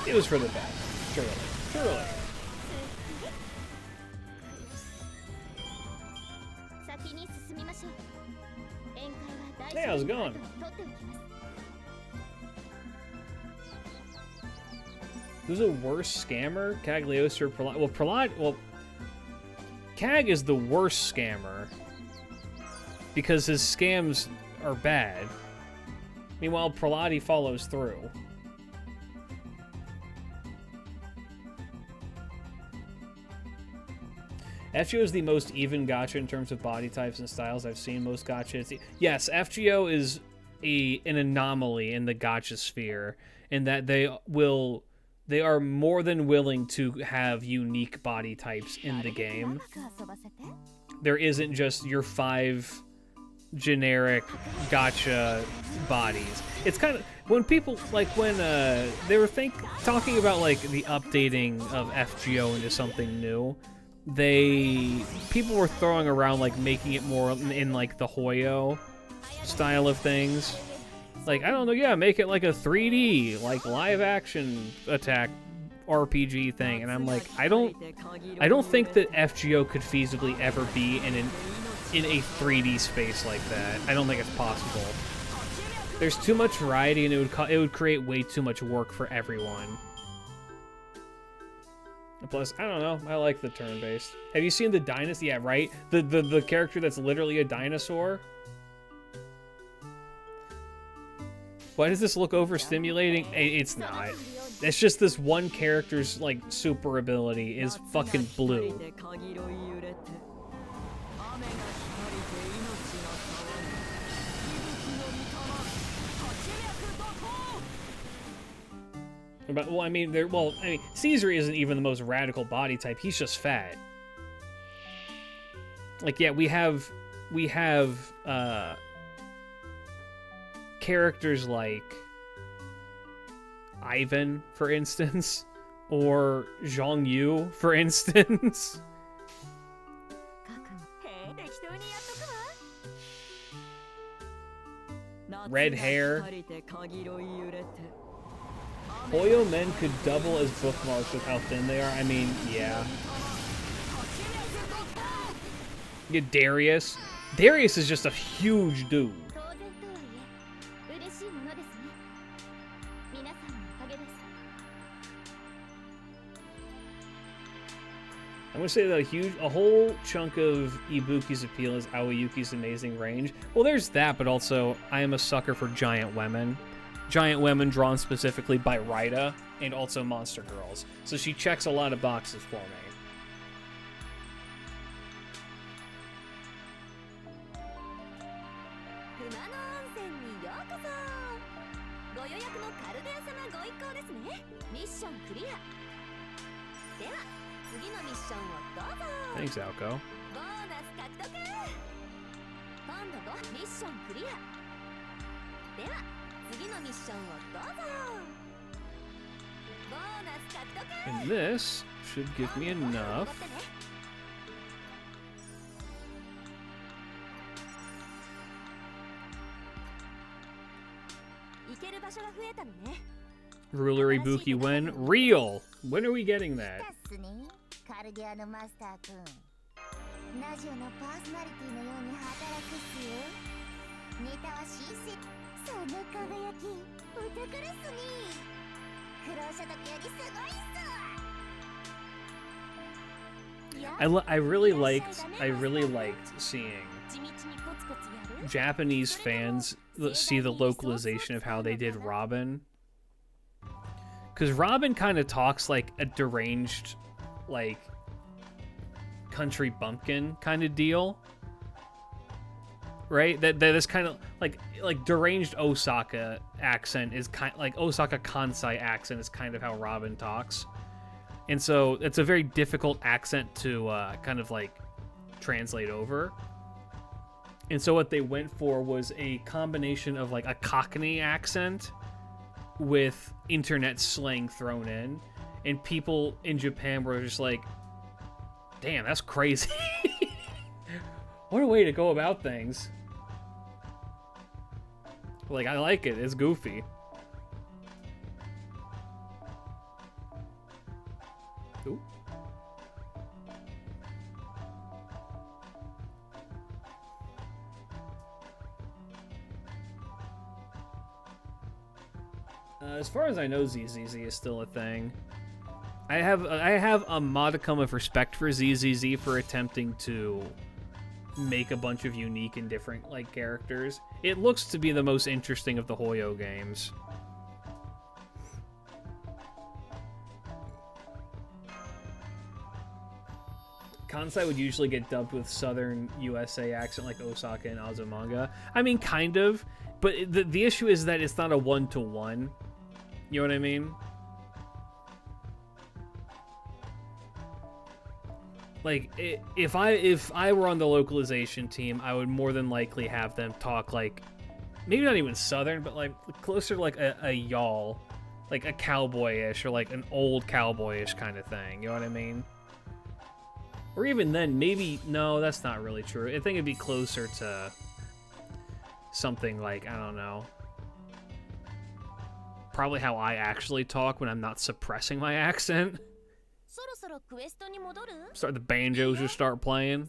It was for the best. Surely. Surely. Hey, how's it going? Who's a worse scammer? Cagliostro or Prelad? Well, Prelad... Well, Cag is the worst scammer because his scams are bad. Meanwhile, Prelad follows through. FGO is the most even gacha in terms of body types and styles I've seen. Most gacha... Yes, FGO is an anomaly in the gacha sphere in that they will they are more than willing to have unique body types in the game. There isn't just your 5 generic gotcha bodies. It's kind of when people like when they were talking about like the updating of FGO into something new. People were throwing around like making it more in like the Hoyo style of things. Like, I don't know, yeah, make it like a 3D, like live action attack RPG thing. And I'm like, I don't think that FGO could feasibly ever be in a 3D space like that. I don't think it's possible. There's too much variety, and it would create way too much work for everyone. Plus, I don't know, I like the turn-based. Have you seen the dinosaur? Yeah, right? The character that's literally a dinosaur? Why does this look overstimulating? It's not. It's just this one character's, like, super ability is fucking blue. But, well, I mean, Caesar isn't even the most radical body type. He's just fat. Like, yeah, we have characters like Ivan, for instance, or Zhang Yu, for instance. Red hair. Hoyo men could double as bookmarks with how thin they are. I mean, yeah. You get Darius. Darius is just a huge dude. I'm gonna say that a whole chunk of Ibuki's appeal is Aoyuki's amazing range. Well, there's that, but also I am a sucker for giant women. Giant women drawn specifically by Raida and also monster girls. So she checks a lot of boxes for me. Thanks, Alco. And this should give me enough. Ruler Ibuki when? Real! When are we getting that? I really liked seeing Japanese fans see the localization of how they did Robin. Because Robin kind of talks like a deranged, like, country bumpkin kind of deal. Right? That is kind of like deranged Osaka accent is kind like Osaka Kansai accent is kind of how Robin talks. And so it's a very difficult accent to kind of like translate over. And so what they went for was a combination of like a Cockney accent with internet slang thrown in. And people in Japan were just like, damn, that's crazy. What a way to go about things. Like, I like it. It's goofy. Ooh. As far as I know, ZZZ is still a thing. I have a modicum of respect for ZZZ for attempting to make a bunch of unique and different like characters. It looks to be the most interesting of the Hoyo games. Kansai would usually get dubbed with Southern USA accent like Osaka and Azumanga. I mean, kind of, but the issue is that it's not a one-to-one. You know what I mean? Like, if I were on the localization team, I would more than likely have them talk like, maybe not even Southern, but like closer to like a y'all, like a cowboyish or like an old cowboyish kind of thing. You know what I mean? Or even then, maybe, no, that's not really true. I think it'd be closer to something like, I don't know, probably how I actually talk when I'm not suppressing my accent. Start the banjos just start playing.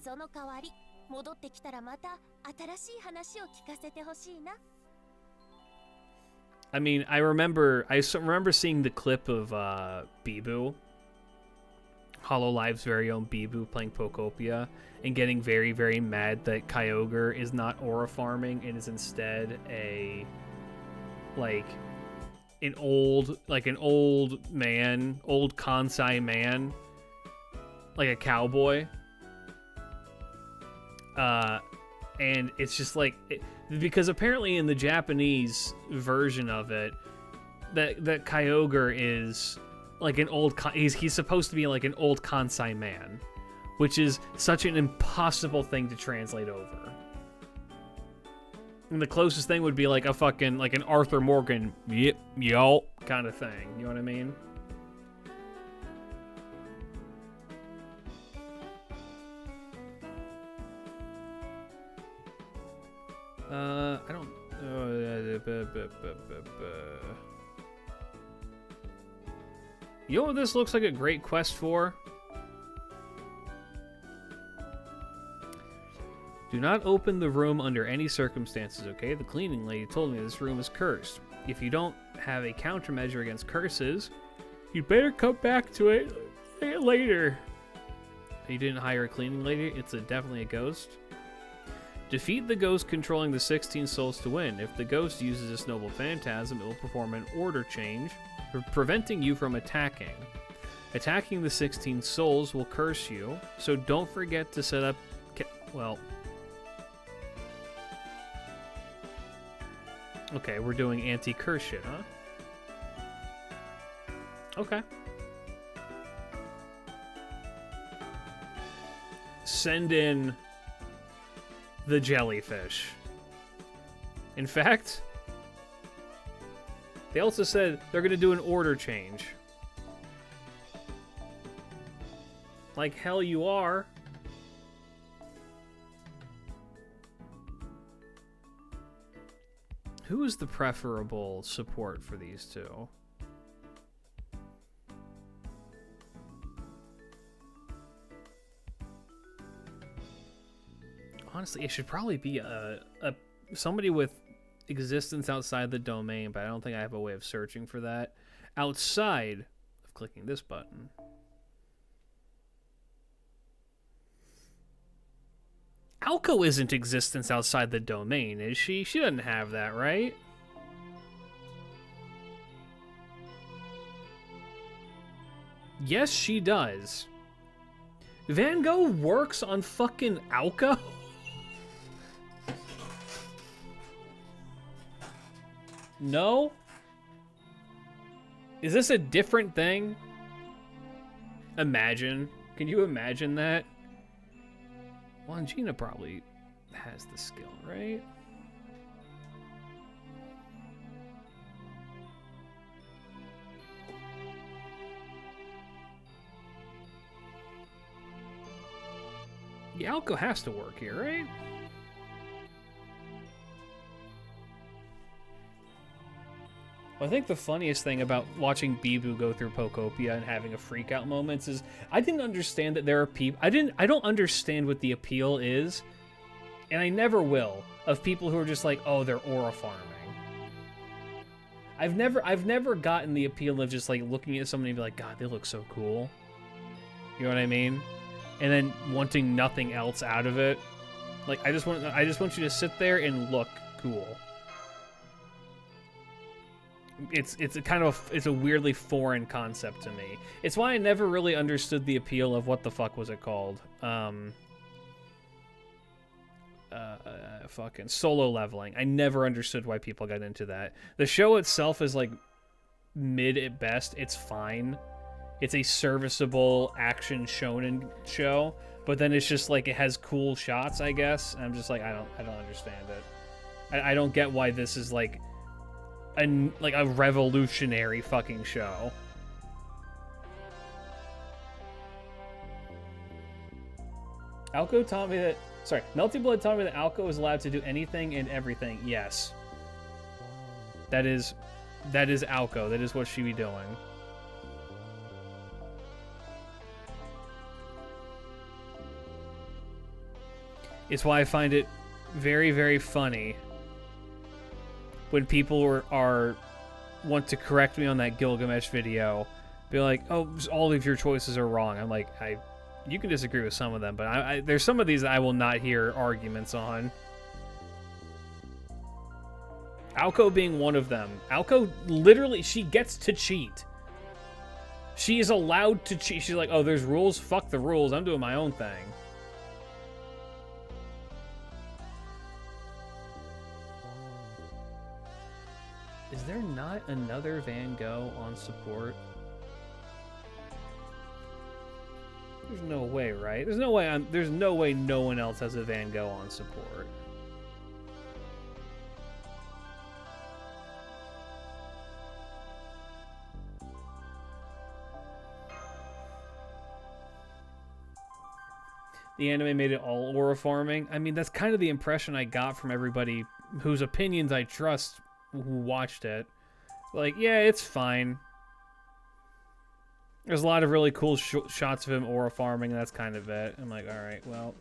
I mean, I remember seeing the clip of Bibu, HoloLive's very own Bibu, playing Pokopia, and getting very, very mad that Kyogre is not aura farming and is instead an old man, old Kansai man, like a cowboy. And it's just like, because apparently in the Japanese version of it, that Kyogre is like an old, he's supposed to be like an old Kansai man, which is such an impossible thing to translate over. And the closest thing would be like a fucking, like an Arthur Morgan, yep, yo, kind of thing. You know what I mean? I don't... You know what this looks like a great quest for? Do not open the room under any circumstances, okay? The cleaning lady told me this room is cursed. If you don't have a countermeasure against curses, you'd better come back to it later. You didn't hire a cleaning lady? It's definitely a ghost. Defeat the ghost controlling the 16 souls to win. If the ghost uses this noble phantasm, it will perform an order change, preventing you from attacking. Attacking the 16 souls will curse you, so don't forget to set up... well... Okay, we're doing anti-curse shit, huh? Okay. Send in the jellyfish. In fact, they also said they're going to do an order change. Like hell you are. Who is the preferable support for these two? Honestly, it should probably be somebody with existence outside the domain, but I don't think I have a way of searching for that outside of clicking this button. Alco isn't existence outside the domain, is she? She doesn't have that, right? Yes, she does. Van Gogh works on fucking Alco? No? Is this a different thing? Imagine. Can you imagine that? Longina probably has the skill, right? Yeah, Alco has to work here, right? Well, I think the funniest thing about watching Bibu go through Pokopia and having a freak out moments is I didn't understand that there are people I don't understand what the appeal is, and I never will, of people who are just like, oh, they're aura farming. I've never gotten the appeal of just like looking at somebody and be like, God, they look so cool. You know what I mean? And then wanting nothing else out of it. Like I just want you to sit there and look cool. It's a weirdly foreign concept to me. It's why I never really understood the appeal of what the fuck was it called? Fucking solo leveling. I never understood why people got into that. The show itself is like mid at best. It's fine. it's a serviceable action shonen show, but then it's just like it has cool shots, I guess. And I'm just like, I don't understand it. I don't get why this is like a revolutionary fucking show. Alco taught me that. Sorry, Melty Blood taught me that Alco is allowed to do anything and everything. Yes. That is Alco. That is what she be doing. It's why I find it very, very funny when people want to correct me on that Gilgamesh video. Be like, oh, all of your choices are wrong. I'm like, you can disagree with some of them, but there's some of these that I will not hear arguments on. Alco being one of them. Alco, literally, she gets to cheat. She is allowed to cheat. She's like, oh, there's rules? Fuck the rules. I'm doing my own thing. Is there not another Van Gogh on support? There's no way, right? There's no way no one else has a Van Gogh on support. The anime made it all aura farming. I mean, that's kind of the impression I got from everybody whose opinions I trust who watched it. Like, yeah, it's fine. There's a lot of really cool shots of him aura farming, and that's kind of it. I'm like, alright, well.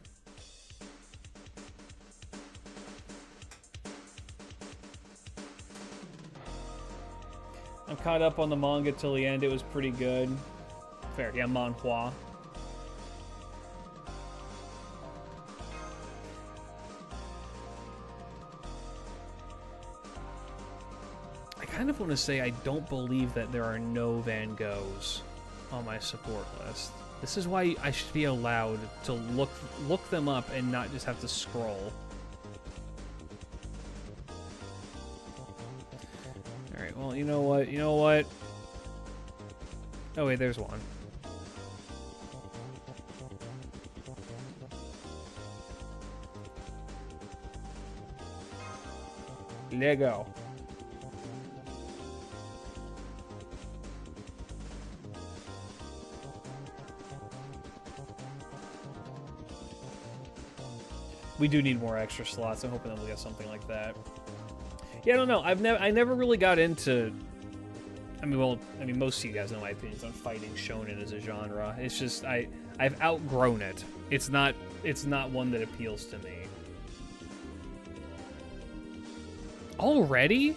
I'm caught up on the manga till the end. It was pretty good. Fair, yeah, manhwa. I kind of want to say I don't believe that there are no Van Goghs on my support list. This is why I should be allowed to look them up and not just have to scroll. Alright, well, you know what? Oh wait, there's one. Lego. We do need more extra slots. I'm hoping that we'll get something like that. Yeah, I don't know. I never really got into. I mean, most of you guys know my opinions on fighting shonen as a genre. It's just I've outgrown it. It's not one that appeals to me. Already?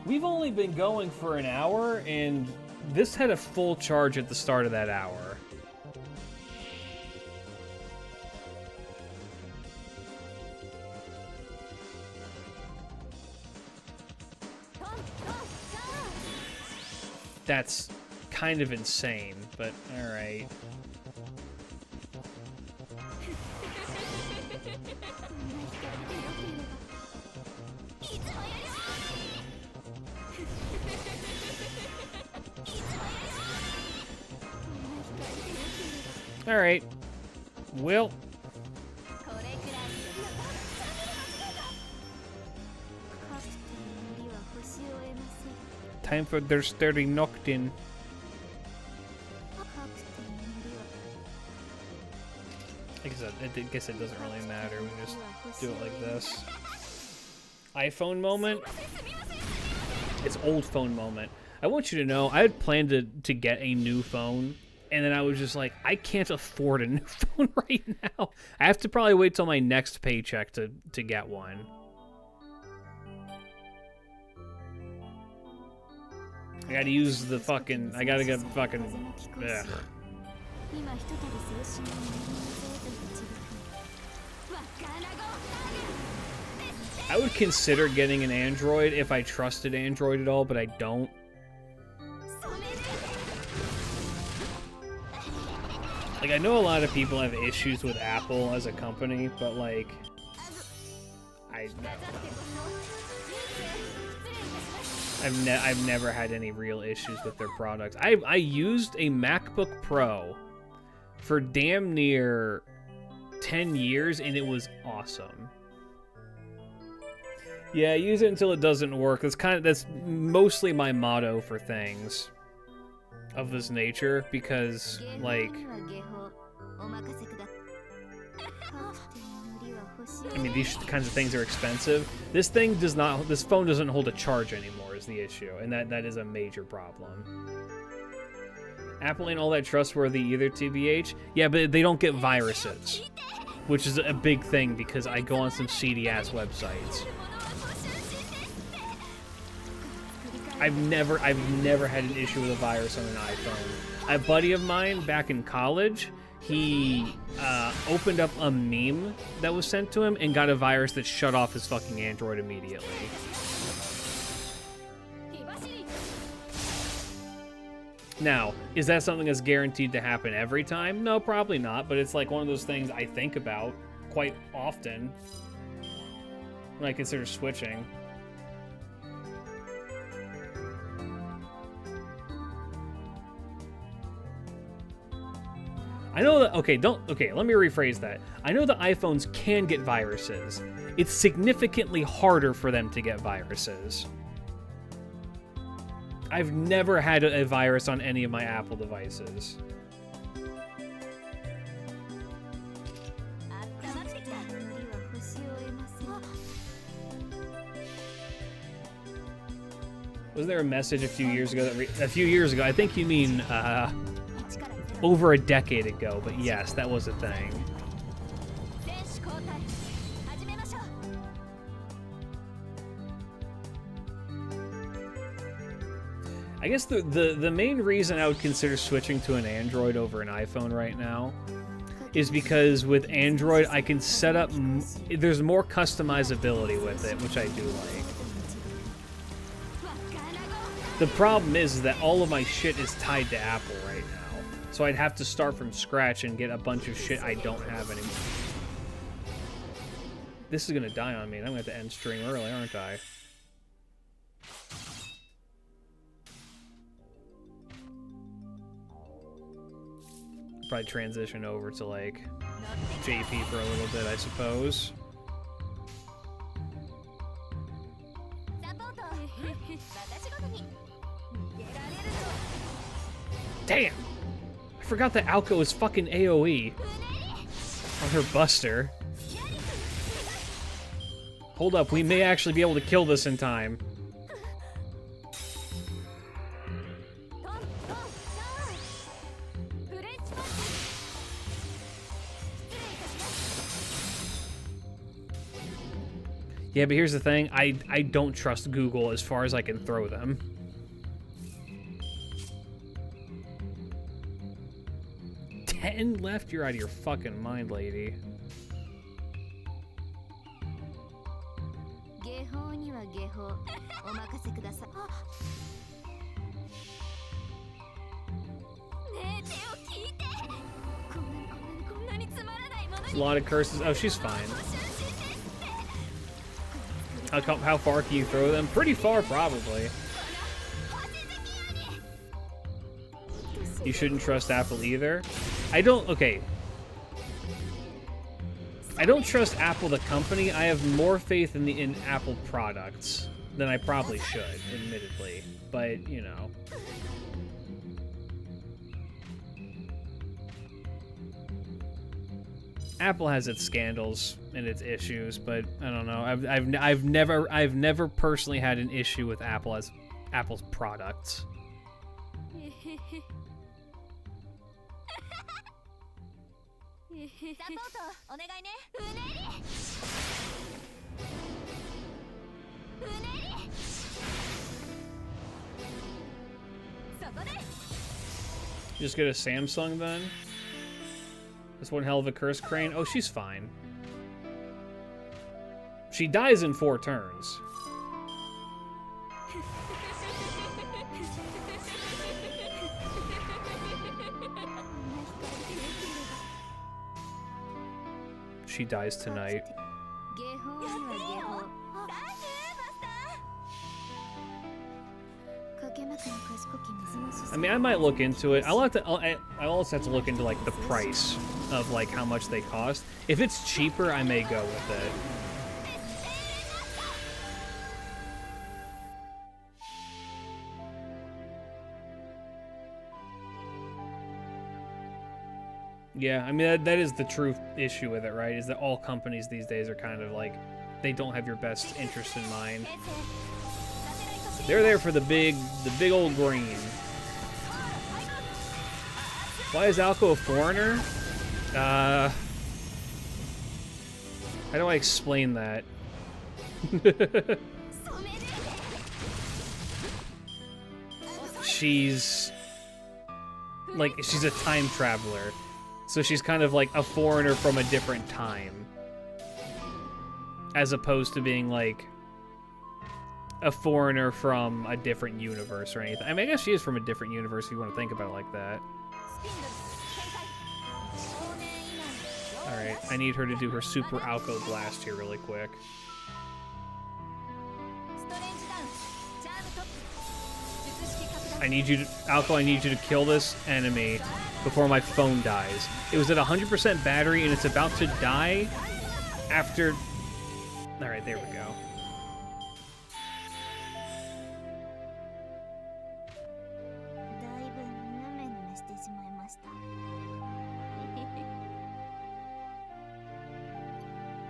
We've only been going for an hour, and this had a full charge at the start of that hour. That's kind of insane, but alright. Alright. Well. Time for their sturdy knocked-in. I guess it doesn't really matter. We can just do it like this. iPhone moment? It's old phone moment. I want you to know, I had planned to get a new phone, and then I was just like, I can't afford a new phone right now. I have to probably wait till my next paycheck to get one. I gotta use the fucking... I gotta get fucking... Ugh. I would consider getting an Android if I trusted Android at all, but I don't. Like, I know a lot of people have issues with Apple as a company, but like... I don't know. I've never had any real issues with their products. I used a MacBook Pro for damn near 10 years, and it was awesome. Yeah, use it until it doesn't work. That's mostly my motto for things of this nature, because, like, I mean, these kinds of things are expensive. This phone doesn't hold a charge anymore is the issue, and that is a major problem. Apple ain't all that trustworthy either, TBH. Yeah, but they don't get viruses, which is a big thing because I go on some seedy-ass websites. I've never had an issue with a virus on an iPhone. A buddy of mine back in college, he opened up a meme that was sent to him and got a virus that shut off his fucking Android immediately. Now, is that something that's guaranteed to happen every time? No, probably not, but it's like one of those things I think about quite often when I consider switching. I know that, okay, let me rephrase that. I know that iPhones can get viruses. It's significantly harder for them to get viruses. I've never had a virus on any of my Apple devices. Was there a message a few years ago I think you mean over a decade ago, but yes, that was a thing. I guess the main reason I would consider switching to an Android over an iPhone right now is because with Android I can set up, there's more customizability with it, which I do like. The problem is that all of my shit is tied to Apple right now, so I'd have to start from scratch and get a bunch of shit I don't have anymore. This is gonna die on me, and I'm gonna have to end stream early, aren't I? Probably transition over to, like, JP for a little bit, I suppose. Damn! I forgot that Alco is fucking AoE on her Buster. Hold up, we may actually be able to kill this in time. Yeah, but here's the thing. I don't trust Google as far as I can throw them. Ten left? You're out of your fucking mind, lady. A lot of curses. Oh, she's fine. How far can you throw them? Pretty far, probably. You shouldn't trust Apple either. I don't trust Apple the company. I have more faith in Apple products than I probably should, admittedly. But, you know. Apple has its scandals and its issues, but I don't know. I've never personally had an issue with Apple's products. Just get a Samsung then? That's one hell of a curse crane. Oh, she's fine. She dies in 4 turns. She dies tonight. I mean, I might look into it. I'll have to. I also have to look into like the price of like how much they cost. If it's cheaper, I may go with it. Yeah, I mean, that is the true issue with it, right? Is that all companies these days are kind of like, they don't have your best interest in mind. They're there for the big old green. Why is Alco a foreigner? How do I explain that? She's a time traveler. So she's kind of like a foreigner from a different time. As opposed to being like a foreigner from a different universe or anything. I mean, I guess she is from a different universe if you want to think about it like that. Alright, I need her to do her Super Alco Blast here really quick. I need you to... Alco, I need you to kill this enemy before my phone dies. It was at 100% battery and it's about to die after... Alright, there we go.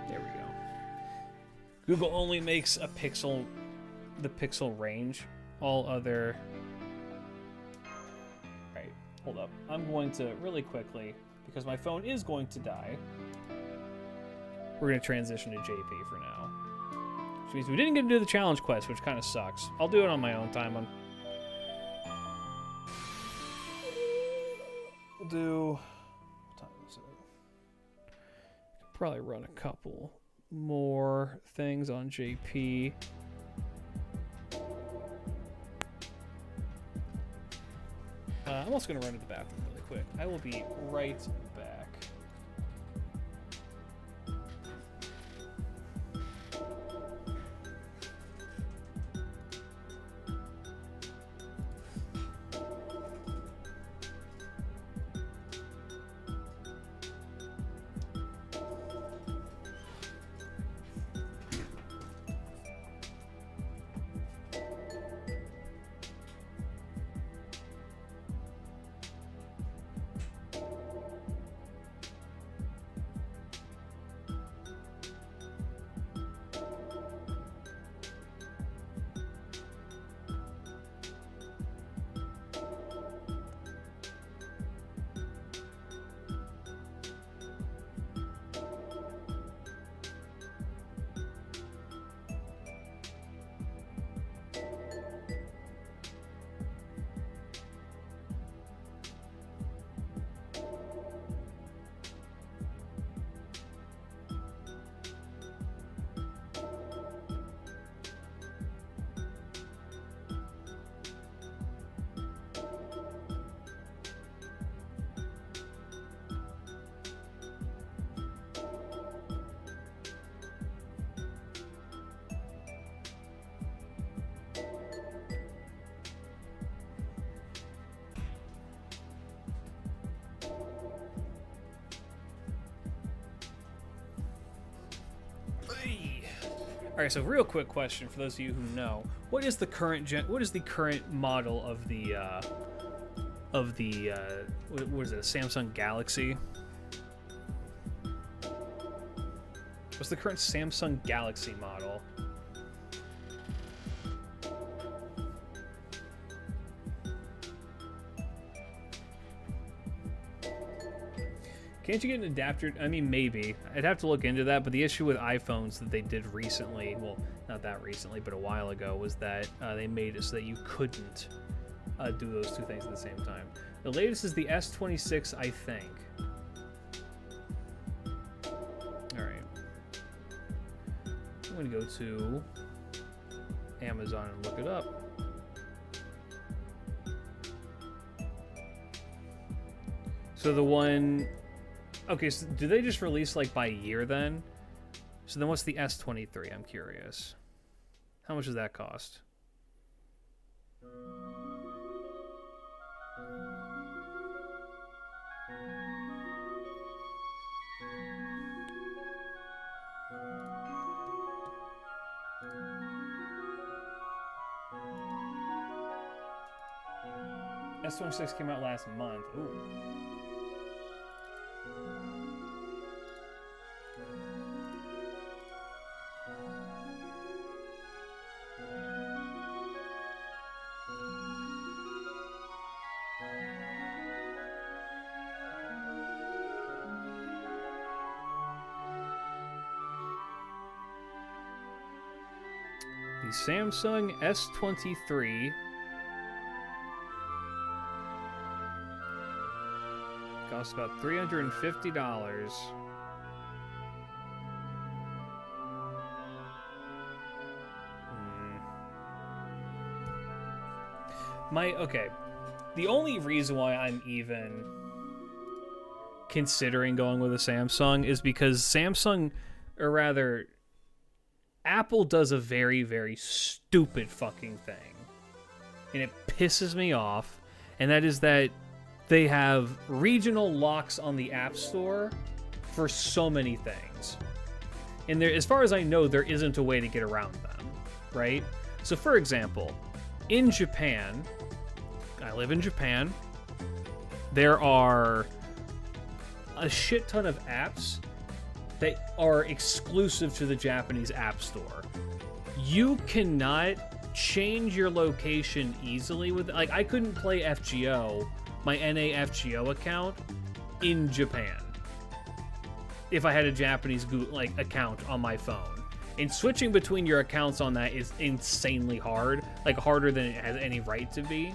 There we go. Google only makes a pixel... the pixel range. All other... Hold up. I'm going to, really quickly, because my phone is going to die, we're going to transition to JP for now. Which means we didn't get to do the challenge quest, which kind of sucks. I'll do it on my own time. We'll do... What time is it? Could probably run a couple more things on JP. I'm also going to run to the bathroom really quick. I will be right back. All right, so real quick question for those of you who know: what is the current model of the what is it? A Samsung Galaxy? What's the current Samsung Galaxy model? Can't you get an adapter? I mean, maybe. I'd have to look into that, but the issue with iPhones that they did recently, well, not that recently, but a while ago, was that they made it so that you couldn't do those two things at the same time. The latest is the S26, I think. Alright. I'm going to go to Amazon and look it up. So the one... Okay, so do they just release, like, by year, then? So then what's the S23? I'm curious. How much does that cost? S26 came out last month. Ooh. The Samsung S23 costs about $350. Okay. The only reason why I'm even considering going with a Samsung is because Samsung, or rather, Apple does a very, very stupid fucking thing. And it pisses me off. And that is that they have regional locks on the App Store for so many things. And there, as far as I know, there isn't a way to get around them, right? So, for example, in Japan, I live in Japan, there are a shit ton of apps that are exclusive to the Japanese App Store. You cannot change your location easily with, like, I couldn't play FGO, my NA FGO account, in Japan if I had a Japanese account on my phone. And switching between your accounts on that is insanely hard, like harder than it has any right to be.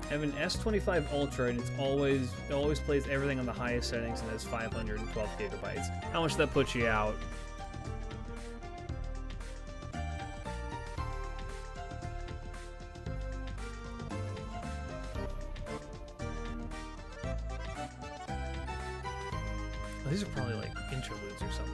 I have an S25 Ultra, and it always plays everything on the highest settings and has 512 gigabytes. How much does that put you out? Oh, these are probably like interludes or something.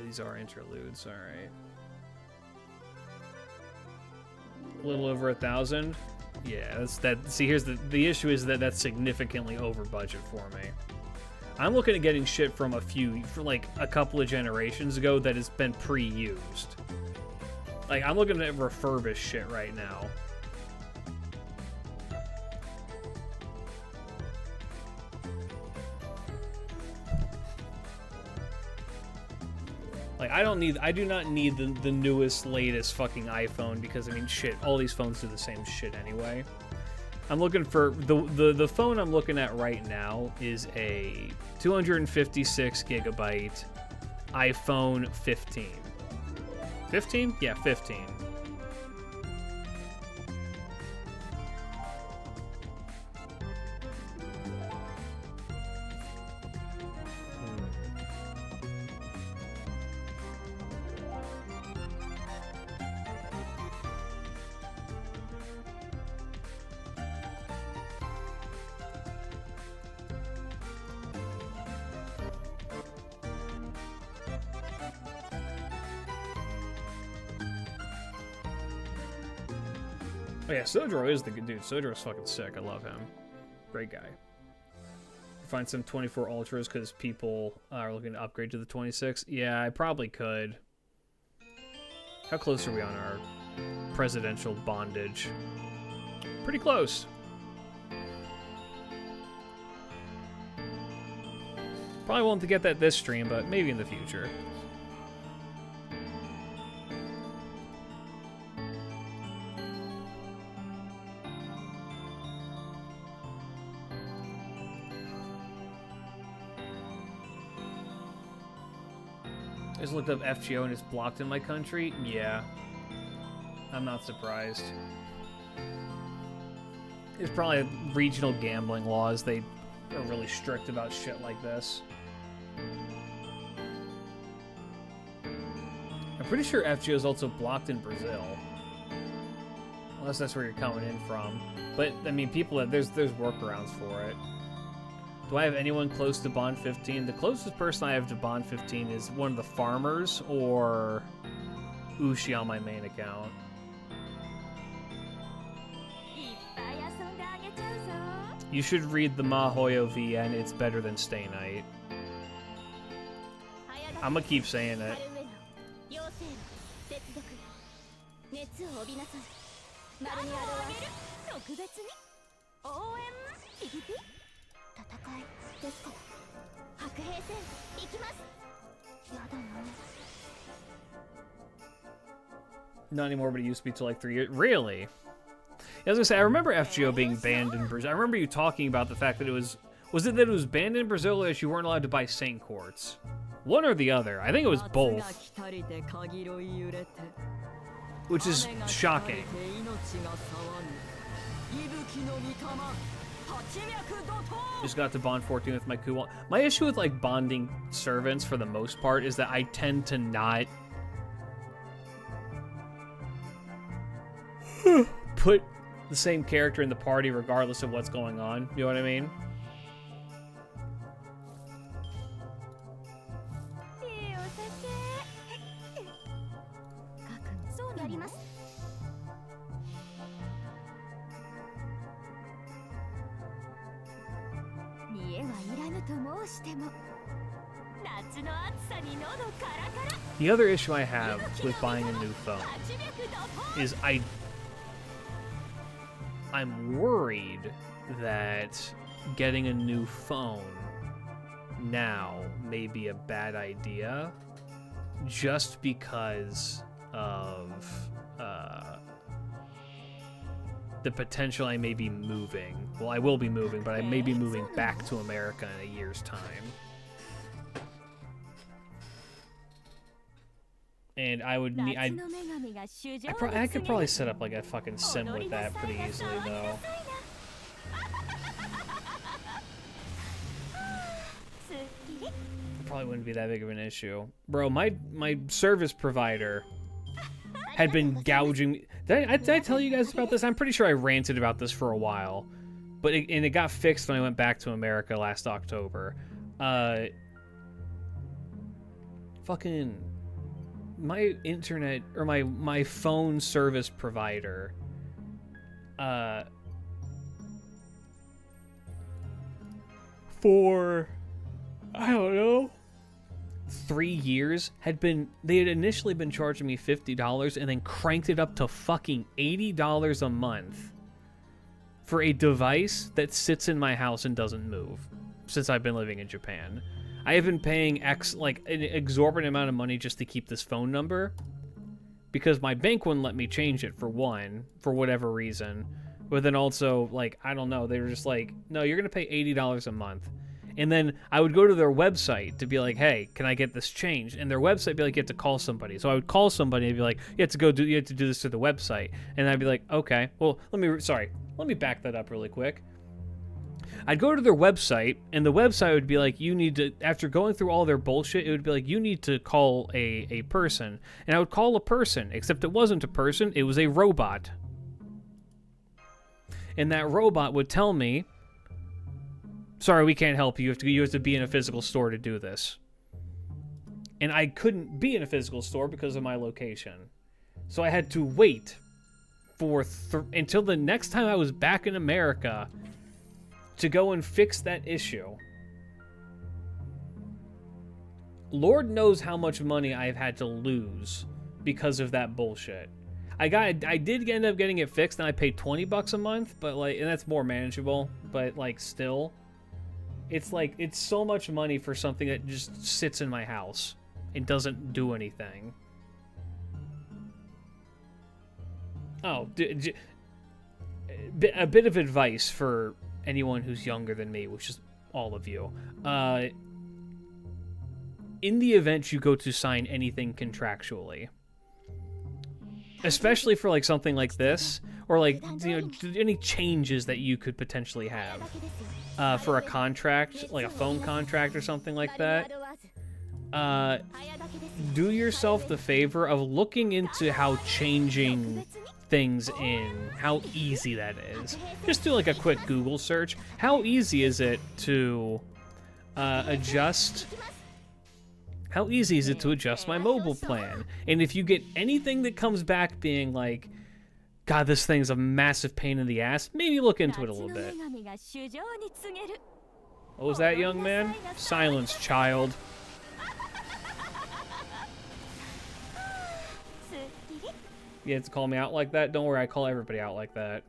These are interludes, all right. A little over 1,000. Yeah, that's that. See, here's the issue is that that's significantly over budget for me. I'm looking at getting shit from like a couple of generations ago that has been pre-used. Like, I'm looking at refurbished shit right now. Like, I do not need the newest, latest fucking iPhone because, I mean, shit, all these phones do the same shit anyway. I'm looking for, the phone I'm looking at right now is a 256 gigabyte iPhone 15. 15? Yeah, 15. Oh yeah, Sojiro is the good dude. Sojiro's fucking sick. I love him. Great guy. Find some 24 Ultras because people are looking to upgrade to the 26. Yeah, I probably could. How close are we on our presidential bondage? Pretty close. Probably won't get that this stream, but maybe in the future. I just looked up FGO and it's blocked in my country. Yeah. I'm not surprised. It's probably regional gambling laws. They are really strict about shit like this. I'm pretty sure FGO is also blocked in Brazil. Unless that's where you're coming in from. But, I mean, there's workarounds for it. Do I have anyone close to Bond 15? The closest person I have to Bond 15 is one of the farmers or Ushi on my main account. You should read the Mahoyo VN. It's better than Stay Night. I'm gonna keep saying it. Not anymore, but it used to be till like 3 years. Really? I was gonna say, I remember FGO being banned in Brazil. I remember you talking about the fact that it was it that it was banned in Brazil or that you weren't allowed to buy Saint Quartz? One or the other. I think it was both. Which is shocking. Just got to bond 14 with my Kuwon. My issue with like bonding servants for the most part is that I tend to not put the same character in the party regardless of what's going on. You know what I mean? The other issue I have with buying a new phone is I'm worried that getting a new phone now may be a bad idea just because of the potential I may be moving. Well, I will be moving, but I may be moving back to America in a year's time. And I would need... I could probably set up like a fucking sim with that pretty easily, though. Probably wouldn't be that big of an issue. Bro, my service provider had been gouging me. Did I tell you guys about this? I'm pretty sure I ranted about this for a while. But it got fixed when I went back to America last October. Fucking... my internet, or my phone service provider, for, I don't know, 3 years they had initially been charging me $50 and then cranked it up to fucking $80 a month for a device that sits in my house and doesn't move since I've been living in Japan. I have been paying an exorbitant amount of money just to keep this phone number because my bank wouldn't let me change it, for one, for whatever reason. But then also, like, I don't know, they were just like, no, you're going to pay $80 a month. And then I would go to their website to be like, hey, can I get this changed? And their website would be like, you have to call somebody. So I would call somebody and be like, you have to do this to the website. And I'd be like, okay, well, let me back that up really quick. I'd go to their website, and the website would be like, you need to, after going through all their bullshit, it would be like, you need to call a person. And I would call a person, except it wasn't a person, it was a robot. And that robot would tell me, sorry, we can't help you. You have to be in a physical store to do this. And I couldn't be in a physical store because of my location. So I had to wait for until the next time I was back in America to go and fix that issue. Lord knows how much money I've had to lose because of that bullshit. I did end up getting it fixed, and I paid $20 a month, but like, and that's more manageable, but like still, it's like, it's so much money for something that just sits in my house and doesn't do anything. Oh, a bit of advice for anyone who's younger than me, which is all of you. In the event you go to sign anything contractually, especially for like something like this, or like, you know, any changes that you could potentially have for a contract, like a phone contract or something like that, do yourself the favor of looking into how changing things in, how easy that is. Just do like a quick Google search. How easy is it to adjust? How easy is it to adjust my mobile plan? And if you get anything that comes back being like, God, this thing's a massive pain in the ass. Maybe look into it a little bit. What was that, young man? Silence, child. You have to call me out like that? Don't worry, I call everybody out like that.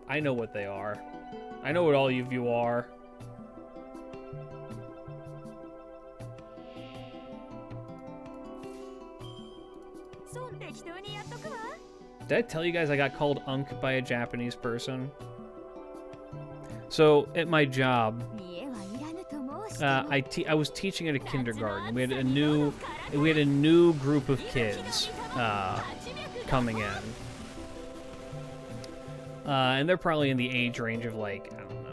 I know what they are. I know what all of you are. Did I tell you guys I got called Unk by a Japanese person? So, at my job, I was teaching at a kindergarten. We had a new group of kids coming in. And they're probably in the age range of, like, I don't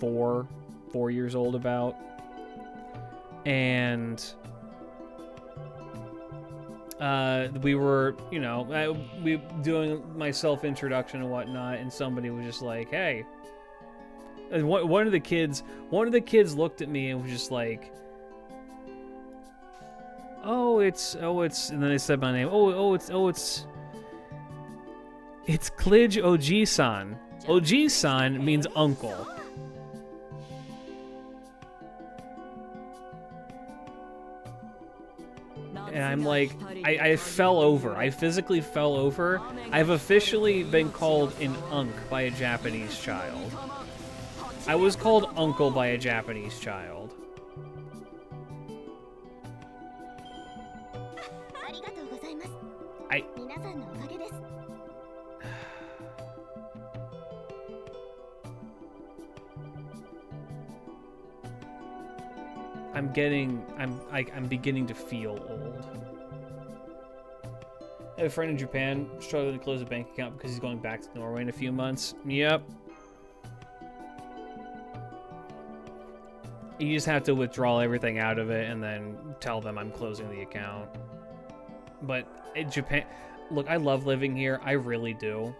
know, 4 years old about. And we were, you know, we doing my self-introduction and whatnot, and somebody was just like, hey. And one of the kids looked at me and was just like, it's, and then they said my name. It's Klij Oji-san. Oji-san means uncle. And I'm like, I fell over. I physically fell over. I've officially been called an unk by a Japanese child. I was called uncle by a Japanese child. I'm beginning to feel old. I have a friend in Japan struggling to close a bank account because he's going back to Norway in a few months. Yep. You just have to withdraw everything out of it and then tell them I'm closing the account. But in Japan, look, I love living here. I really do.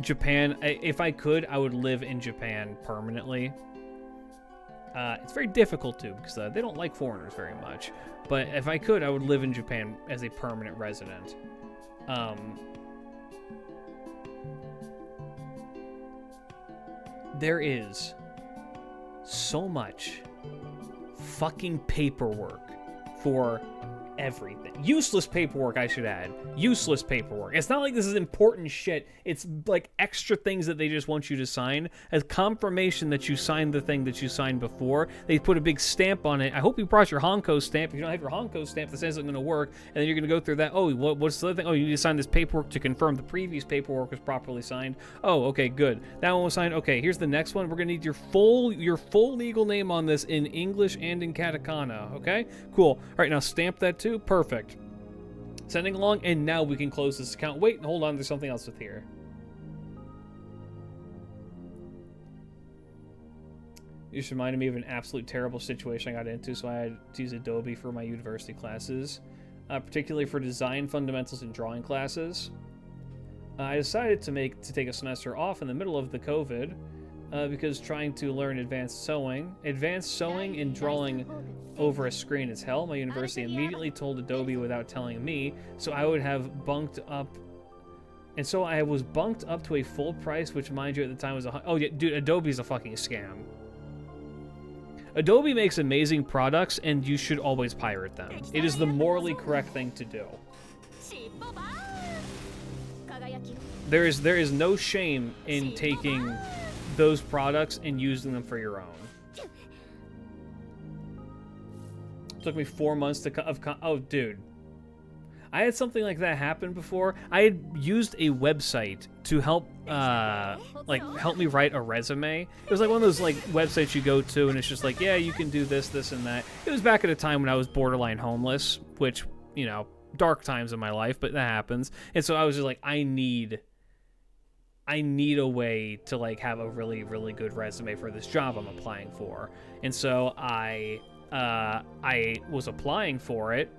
Japan, if I could, I would live in Japan permanently. It's very difficult to because they don't like foreigners very much. But if I could, I would live in Japan as a permanent resident. There is so much fucking paperwork for everything. Useless paperwork, I should add. Useless paperwork. It's not like this is important shit. It's like extra things that they just want you to sign as confirmation that you signed the thing that you signed before. They put a big stamp on it. I hope you brought your Honko stamp. If you don't have your Honko stamp, that says it's going to work. And then you're going to go through that. Oh, what's the other thing? Oh, you need to sign this paperwork to confirm the previous paperwork was properly signed. Oh, okay, good. That one was signed. Okay, here's the next one. We're going to need your full legal name on this in English and in katakana. Okay, cool. All right, now stamp that too. Perfect. Sending along, and now we can close this account. Wait, hold on, there's something else with here. You just reminded me of an absolute terrible situation I got into, so I had to use Adobe for my university classes, particularly for design fundamentals and drawing classes. I decided to take a semester off in the middle of the COVID because trying to learn advanced sewing and drawing over a screen is hell. My university immediately told Adobe without telling me, so I would have bunked up. And so I was bunked up to a full price, which, mind you, at the time was oh yeah, dude, Adobe's a fucking scam. Adobe makes amazing products, and you should always pirate them. It is the morally correct thing to do. There is no shame in taking those products and using them for your own. It took me 4 months oh, dude. I had something like that happen before. I had used a website to help me write a resume. It was like one of those like websites you go to and it's just like, yeah, you can do this, this, and that. It was back at a time when I was borderline homeless, which, you know, dark times in my life, but that happens. And so I was just like, I need a way to like have a really, really good resume for this job I'm applying for. And so I was applying for it.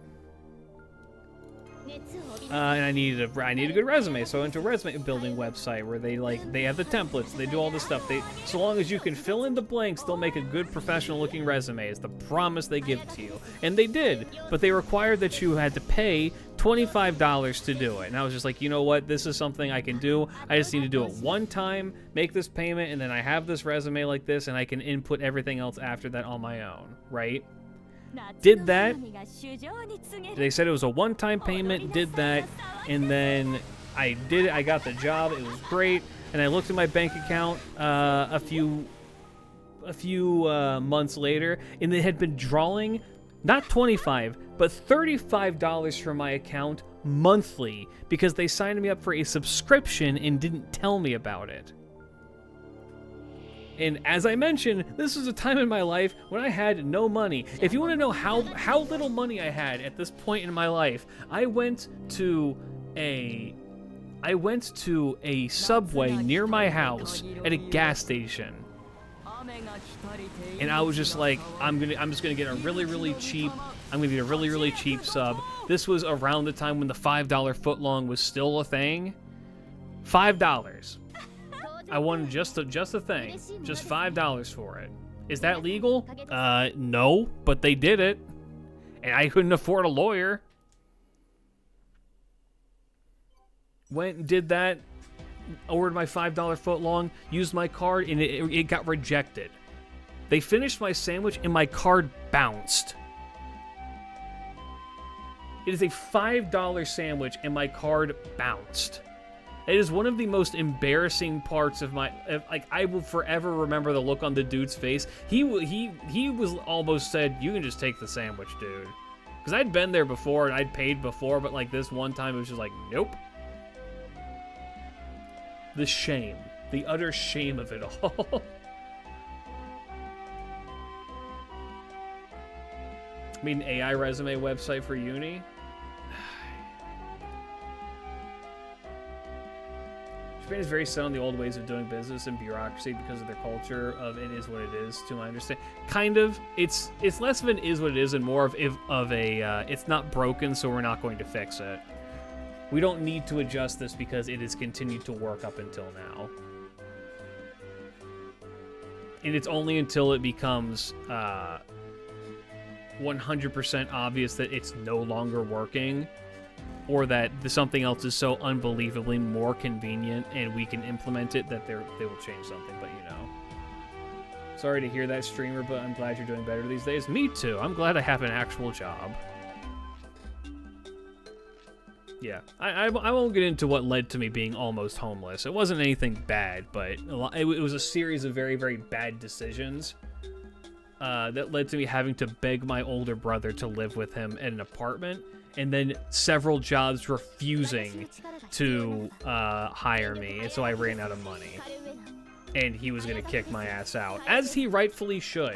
And I need a good resume, so I went to a resume building website where they have the templates, they do all this stuff. So long as you can fill in the blanks, they'll make a good professional looking resume. It's the promise they give to you, and they did. But they required that you had to pay $25 to do it, and I was just like, you know what? This is something I can do. I just need to do it one time, make this payment, and then I have this resume like this, and I can input everything else after that on my own, right? Did that. They said it was a one-time payment, did that, and then I did it. I got the job. It was great. And I looked at my bank account a few months later, and they had been drawing not $25, but $35 from my account monthly because they signed me up for a subscription and didn't tell me about it. And as I mentioned, this was a time in my life when I had no money. If you want to know how little money I had at this point in my life, I went to a Subway near my house at a gas station. And I was just like, I'm just gonna get a really cheap sub. This was around the time when the $5 footlong was still a thing. $5. I wanted just a thing, just $5 for it. Is that legal? No, but they did it, and I couldn't afford a lawyer. Went and did that, ordered my $5 footlong, used my card, and it got rejected. They finished my sandwich, and my card bounced. It is a $5 sandwich, and my card bounced. It is one of the most embarrassing parts of my, like, I will forever remember the look on the dude's face. He was almost said, you can just take the sandwich, dude. Because I'd been there before and I'd paid before, but like this one time it was just like, nope. The shame, the utter shame of it all. I mean, AI resume website for uni? Japan is very set on the old ways of doing business and bureaucracy because of their culture of it is what it is, to my understanding. Kind of. It's less of an is what it is and more of a it's not broken, so we're not going to fix it. We don't need to adjust this because it has continued to work up until now. And it's only until it becomes 100% obvious that it's no longer working, or that something else is so unbelievably more convenient and we can implement it that they will change something, but you know. Sorry to hear that, streamer, but I'm glad you're doing better these days. Me too. I'm glad I have an actual job. Yeah, I won't get into what led to me being almost homeless. It wasn't anything bad, but it was a series of very, very bad decisions that led to me having to beg my older brother to live with him in an apartment, and then several jobs refusing to hire me, and so I ran out of money. And he was going to kick my ass out, as he rightfully should.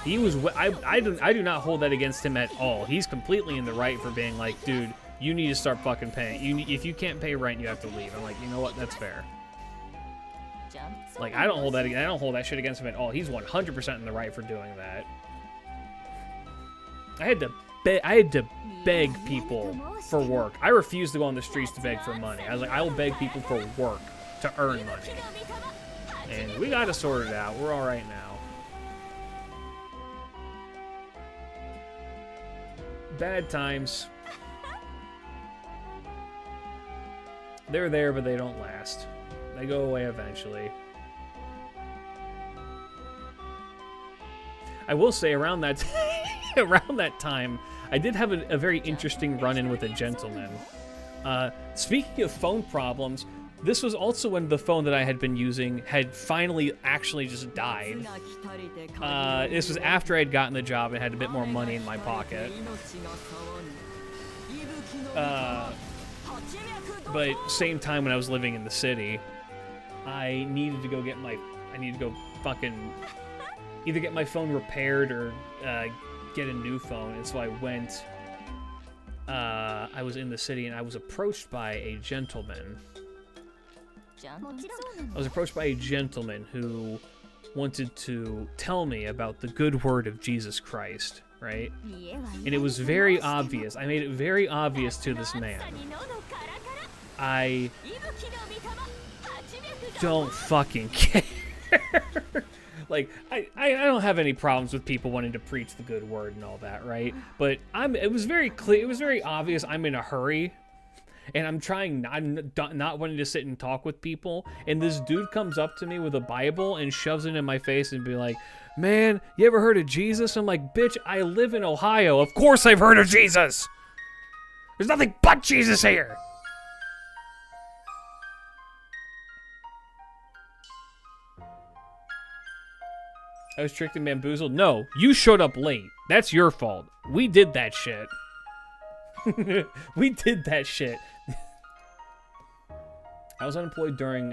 He was. I do not hold that against him at all. He's completely in the right for being like, dude, you need to start fucking paying. If you can't pay rent, you have to leave. I'm like, you know what? That's fair. Like, I don't hold that shit against him at all. He's 100% in the right for doing that. I had to beg people for work. I refused to go on the streets to beg for money. I was like, I will beg people for work to earn money. And we got to sort it out. We're all right now. Bad times. They're there, but they don't last. They go away eventually. I will say around that time, I did have a very interesting run-in with a gentleman. Speaking of phone problems, this was also when the phone that I had been using had finally actually just died. This was after I'd gotten the job and had a bit more money in my pocket. But same time when I was living in the city, I needed to go fucking either get my phone repaired or get a new phone. And so I went, I was in the city and I was approached by a gentleman. Who wanted to tell me about the good word of Jesus Christ, right? And it was very obvious. I made it very obvious to this man. I don't fucking care. Like, I don't have any problems with people wanting to preach the good word and all that, right? But it was very clear, it was very obvious I'm in a hurry. And I'm not wanting to sit and talk with people. And this dude comes up to me with a Bible and shoves it in my face and be like, man, you ever heard of Jesus? I'm like, bitch, I live in Ohio. Of course I've heard of Jesus. There's nothing but Jesus here. I was tricked and bamboozled. No, you showed up late. That's your fault. We did that shit. We did that shit. I was unemployed during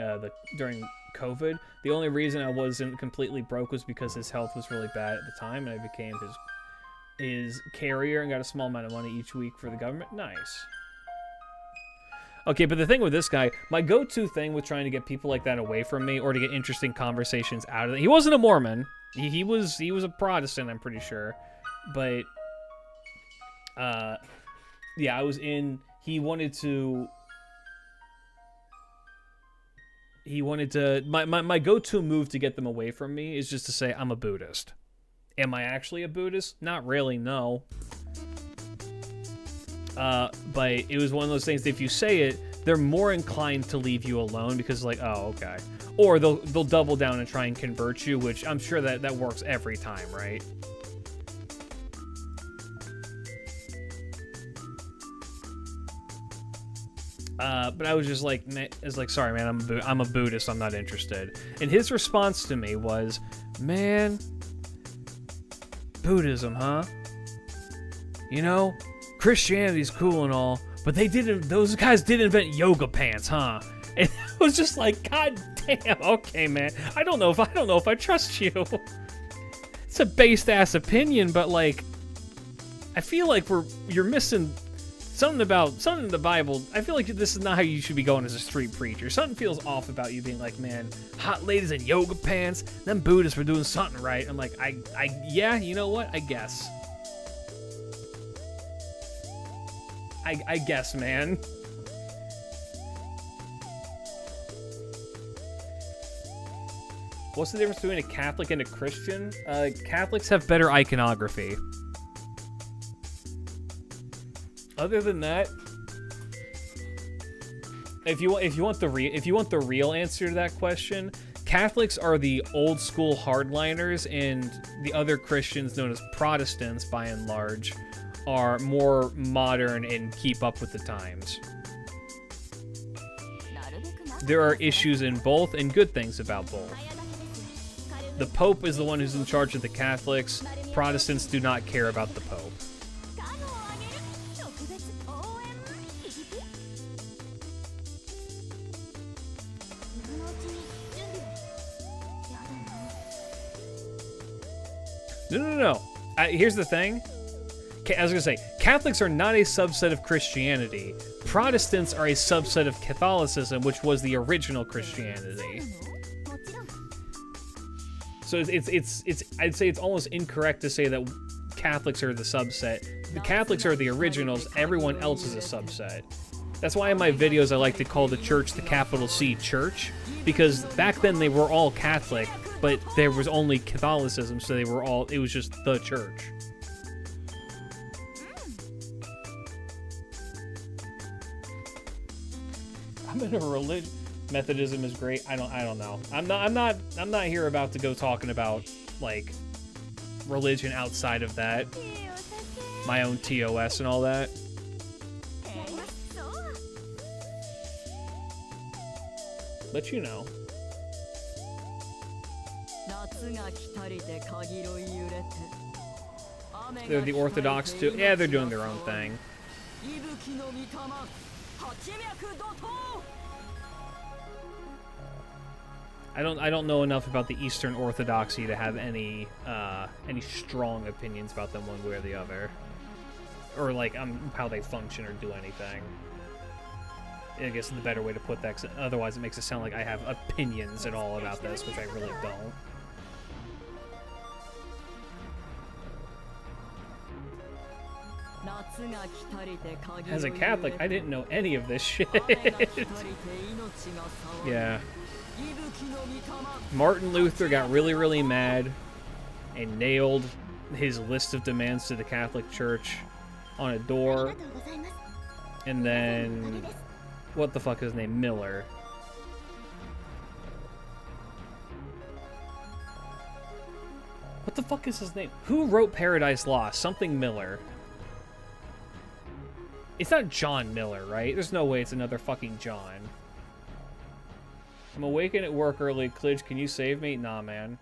COVID. The only reason I wasn't completely broke was because his health was really bad at the time, and I became his carrier and got a small amount of money each week for the government. Nice. Okay, but the thing with this guy, my go-to thing with trying to get people like that away from me or to get interesting conversations out of it. He wasn't a Mormon. He was a Protestant, I'm pretty sure. But yeah, he wanted to my go-to move to get them away from me is just to say I'm a Buddhist. Am I actually a Buddhist? Not really, no. But it was one of those things that if you say it, they're more inclined to leave you alone because like, oh, okay. Or they'll double down and try and convert you, which I'm sure that works every time, right? But I was just like, sorry, man, I'm a Buddhist, I'm not interested. And his response to me was, man, Buddhism, huh? You know, Christianity's cool and all, but those guys didn't invent yoga pants, huh? And I was just like, God damn, okay, man. I don't know if I trust you. It's a based ass opinion, but like, I feel like you're missing something in the Bible. I feel like this is not how you should be going as a street preacher. Something feels off about you being like, man, hot ladies in yoga pants, them Buddhists were doing something right. I'm like, yeah, you know what? I guess. I guess, man. What's the difference between a Catholic and a Christian? Catholics have better iconography. Other than that, if you want the real answer to that question, Catholics are the old school hardliners, and the other Christians, known as Protestants by and large, are more modern and keep up with the times. There are issues in both and good things about both. The Pope is the one who's in charge of the Catholics. Protestants do not care about the Pope. No. Here's the thing. I was going to say, Catholics are not a subset of Christianity. Protestants are a subset of Catholicism, which was the original Christianity. So I'd say it's almost incorrect to say that Catholics are the subset. The Catholics are the originals, everyone else is a subset. That's why in my videos I like to call the church the capital C Church, because back then they were all Catholic, but there was only Catholicism, so it was just the church. I'm in a religion. Methodism is great. I don't know. I'm not here about to go talking about like religion outside of that. My own TOS and all that. But you know. They're the Orthodox too. Yeah, they're doing their own thing. I don't know enough about the Eastern Orthodoxy to have any strong opinions about them one way or the other, or like how they function or do anything. I guess the better way to put that, 'cause otherwise it makes it sound like I have opinions at all about this, which I really don't. As a Catholic, I didn't know any of this shit. Yeah. Martin Luther got really, really mad and nailed his list of demands to the Catholic Church on a door. And then, what the fuck is his name? Miller. What the fuck is his name? Who wrote Paradise Lost? Something Miller. It's not John Miller, right? There's no way it's another fucking John. I'm awakened at work early. Klidge, can you save me? Nah, man.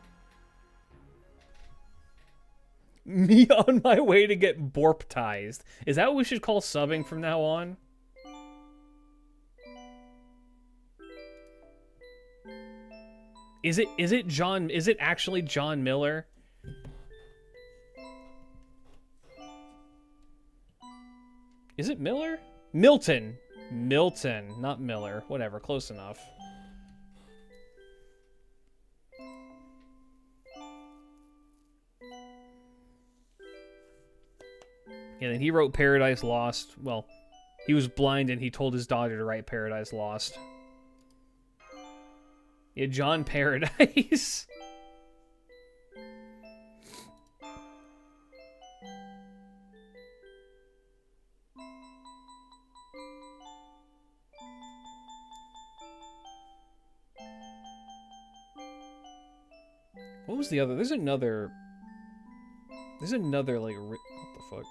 Me on my way to get borptized. Is that what we should call subbing from now on? Is it actually John Miller? Is it Miller? Milton. Milton, not Miller. Whatever, close enough. Yeah, then he wrote Paradise Lost. Well, he was blind and he told his daughter to write Paradise Lost. Yeah, John Paradise. What was the other? There's another, like, what the fuck?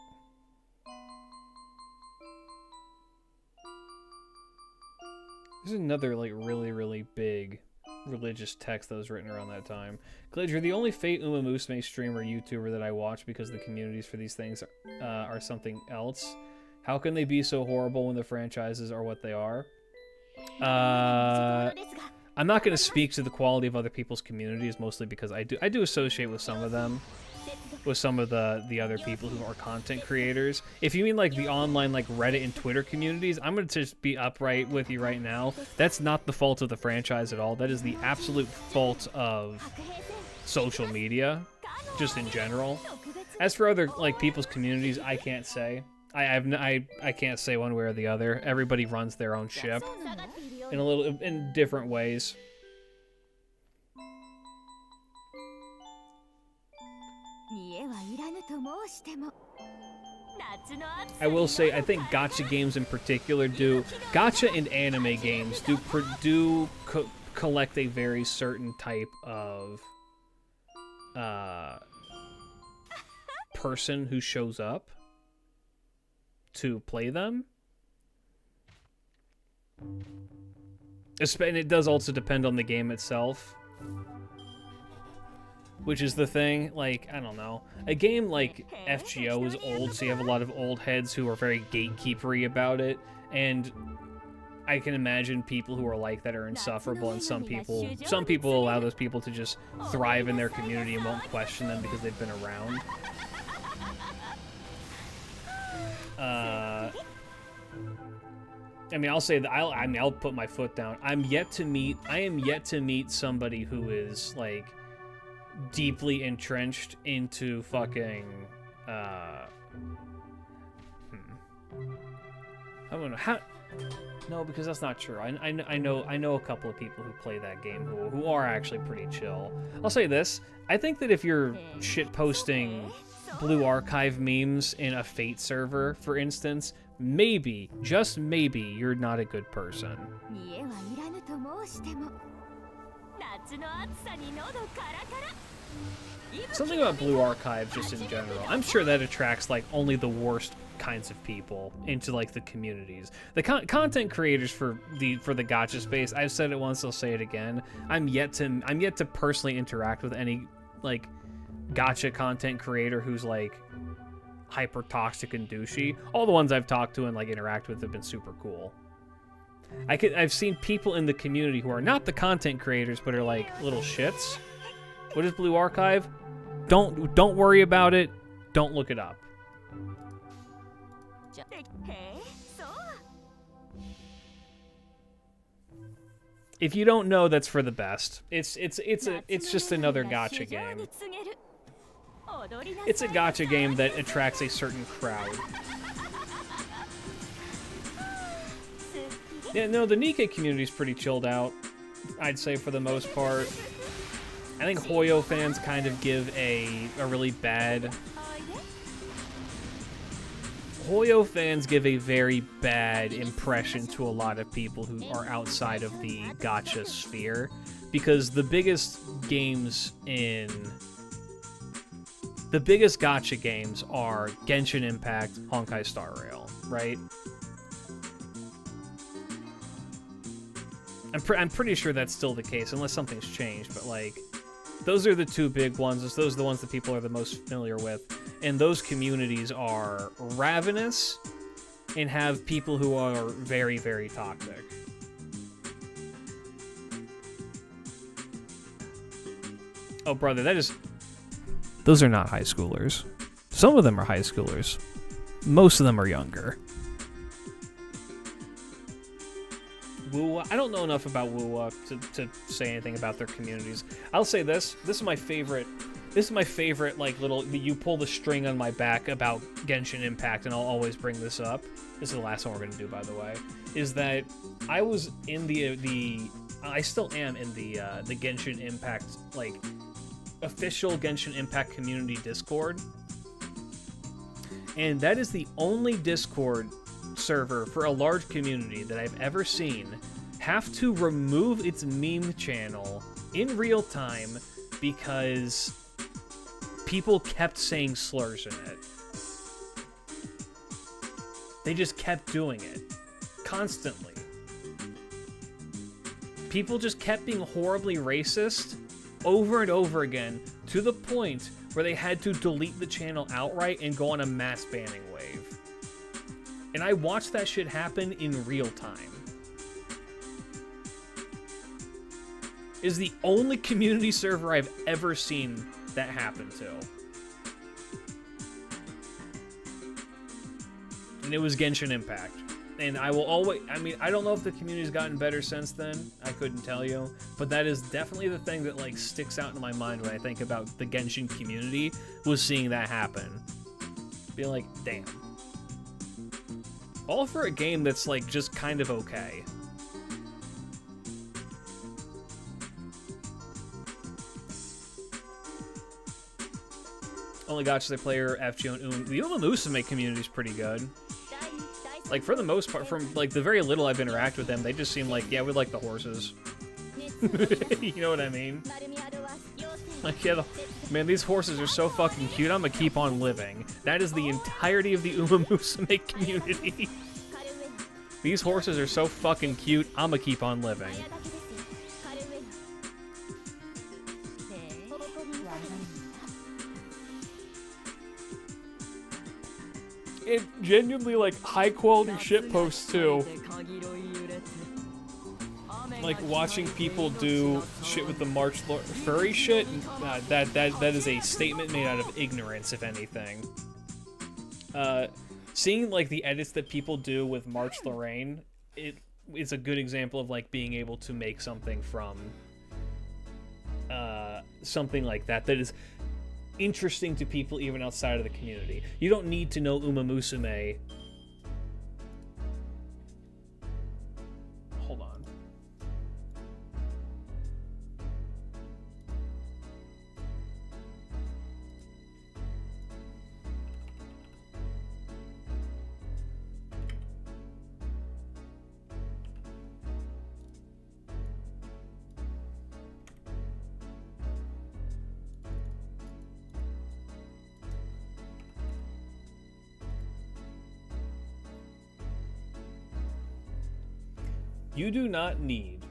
There's another, like, really, really big religious text that was written around that time. Glidge, you're the only Fate Uma Musume streamer YouTuber that I watch because the communities for these things are something else. How can they be so horrible when the franchises are what they are? I'm not going to speak to the quality of other people's communities, mostly because I do associate with some of them, with some of the other people who are content creators. If you mean like the online like Reddit and Twitter communities, I'm going to just be upright with you right now. That's not the fault of the franchise at all. That is the absolute fault of social media, just in general. As for other like people's communities, I can't say. I can't say one way or the other. Everybody runs their own ship in different ways. I will say, I think gacha games in particular gacha and anime games collect a very certain type of person who shows up to play them. And it does also depend on the game itself, which is the thing. Like, I don't know, a game like FGO is old, so you have a lot of old heads who are very gatekeepery about it, and I can imagine people who are like that are insufferable, and some people allow those people to just thrive in their community and won't question them because they've been around. I mean, I'll say that I'll put my foot down. I am yet to meet somebody who is like deeply entrenched into fucking I don't know how. No, because that's not true. I know a couple of people who play that game who are actually pretty chill. I'll say this: I think that if you're shit posting Blue Archive memes in a Fate server, for instance, maybe, just maybe, you're not a good person. Something about Blue Archive just in general. I'm sure that attracts like only the worst kinds of people into like the communities. The content creators for the gacha space, I've said it once, I'll say it again. I'm yet to personally interact with any like gacha content creator who's like hyper toxic and douchey. All the ones I've talked to and like interact with have been super cool. I've seen people in the community who are not the content creators but are like little shits. What is Blue Archive? Don't worry about it. Don't look it up. If you don't know, that's for the best. It's just another gacha game. It's a gacha game that attracts a certain crowd. Yeah, no, the Nikkei community is pretty chilled out, I'd say, for the most part. I think Hoyo fans kind of give a really bad... Hoyo fans give a very bad impression to a lot of people who are outside of the gacha sphere, because the biggest gacha games are Genshin Impact, Honkai Star Rail, right? I'm pretty sure that's still the case, unless something's changed, but, like, those are the two big ones. Those are the ones that people are the most familiar with. And those communities are ravenous and have people who are very, very toxic. Oh, brother, those are not high schoolers. Some of them are high schoolers. Most of them are younger. Wuwa. I don't know enough about Wuwa to say anything about their communities. I'll say this. This is my favorite, like, little... You pull the string on my back about Genshin Impact, and I'll always bring this up. This is the last one we're going to do, by the way. Is that I was in I still am in the Genshin Impact, like, official Genshin Impact community Discord. And that is the only Discord server for a large community that I've ever seen have to remove its meme channel in real time because people kept saying slurs in it. They just kept doing it constantly. People just kept being horribly racist over and over again, to the point where they had to delete the channel outright and go on a mass banning wave. And I watched that shit happen in real time. Is the only community server I've ever seen that happen to. And it was Genshin Impact. And I will always... I mean, I don't know if the community's gotten better since then. I couldn't tell you. But that is definitely the thing that, like, sticks out in my mind when I think about the Genshin community, was seeing that happen. Being like, damn. All for a game that's, like, just kind of okay. Only gotcha they play are FGO and The Uma Musume community is pretty good. Like, for the most part, from, like, the very little I've interacted with them, they just seem like, yeah, we like the horses. You know what I mean? Like, yeah, man, these horses are so fucking cute, I'm gonna keep on living. That is the entirety of the Uma Musume community. These horses are so fucking cute, I'm gonna keep on living. It genuinely, like, high quality shit posts too. Like, watching people do shit with the March furry shit, that is a statement made out of ignorance, if anything. Seeing, like, the edits that people do with March Lorraine, it is a good example of, like, being able to make something from something like that is interesting to people even outside of the community. You don't need to know Uma Musume. Hold on. You do not need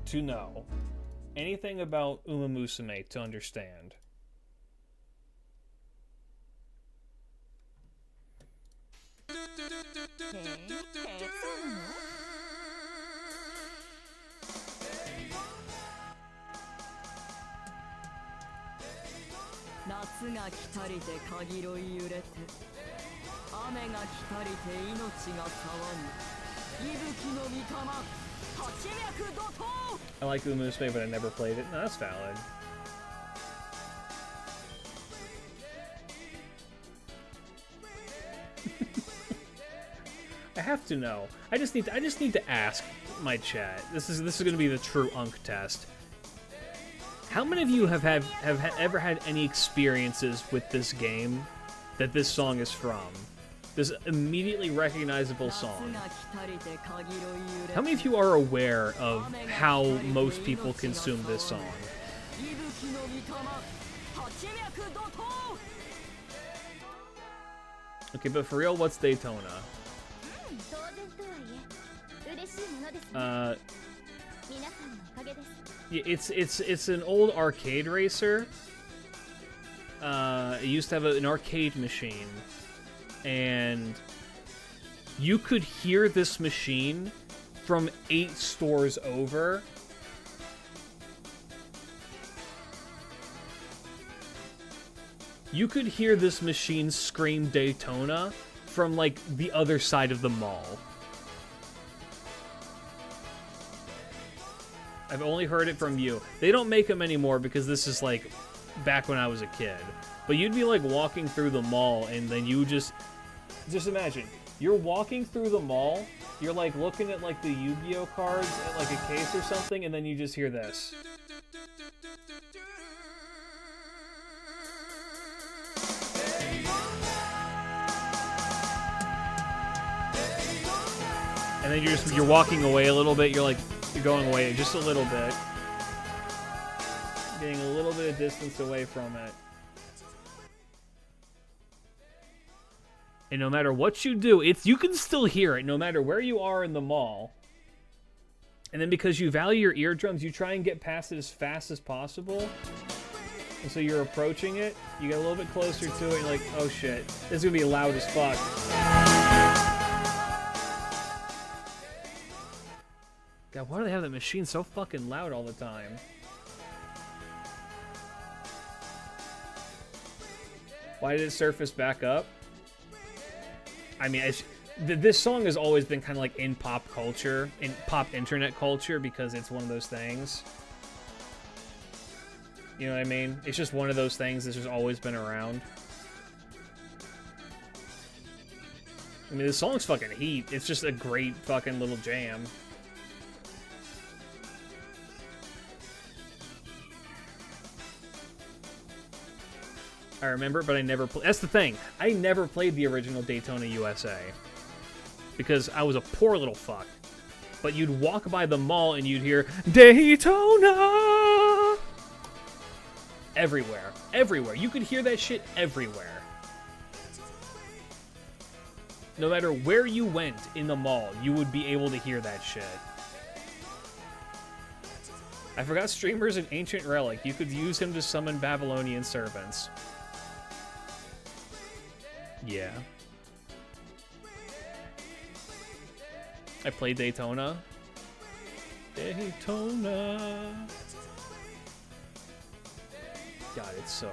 to know anything about Uma Musume to understand. I like Uma Musume, but I never played it. No, that's valid. I have to know. I just need to ask my chat. This is going to be the true Unk test. How many of you have ever had any experiences with this game that this song is from? This immediately recognizable song. How many of you are aware of how most people consume this song? Okay, but for real, what's Daytona? Yeah, it's an old arcade racer. It used to have an arcade machine, and you could hear this machine from 8 stores over. You could hear this machine scream Daytona from, like, the other side of the mall. I've only heard it from you. They don't make them anymore because this is, like, back when I was a kid. But you'd be, like, walking through the mall, and then you just imagine. You're walking through the mall, you're, like, looking at, like, the Yu-Gi-Oh cards at, like, a case or something, and then you just hear this. And then you're walking away a little bit. You're going away just a little bit, getting a little bit of distance away from it. And no matter what you do, you can still hear it, no matter where you are in the mall. And then because you value your eardrums, you try and get past it as fast as possible. And so you're approaching it. You get a little bit closer to it. And you're like, oh shit, this is gonna be loud as fuck. God, why do they have that machine so fucking loud all the time? Why did it surface back up? I mean, this song has always been kind of like in pop culture, in pop internet culture, because it's one of those things. You know what I mean? It's just one of those things that's just always been around. I mean, this song's fucking heat. It's just a great fucking little jam. I remember, but I never played. That's the thing. I never played the original Daytona USA. Because I was a poor little fuck. But you'd walk by the mall and you'd hear, Daytona! Everywhere. Everywhere. You could hear that shit everywhere. No matter where you went in the mall, you would be able to hear that shit. I forgot streamer's an ancient relic. You could use him to summon Babylonian servants. Yeah. I played Daytona. Daytona. God, it's so...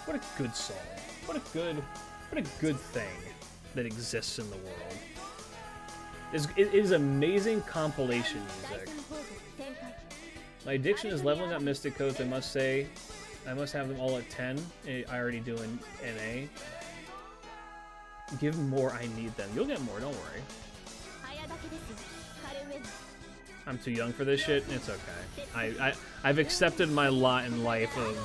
What a good song. What a good thing that exists in the world. It is amazing compilation music. My addiction is leveling up Mystic Codes, I must say. I must have them all at 10. I already do in NA. Give more, I need them. You'll get more, don't worry. I'm too young for this shit. It's okay. I've accepted my lot in life of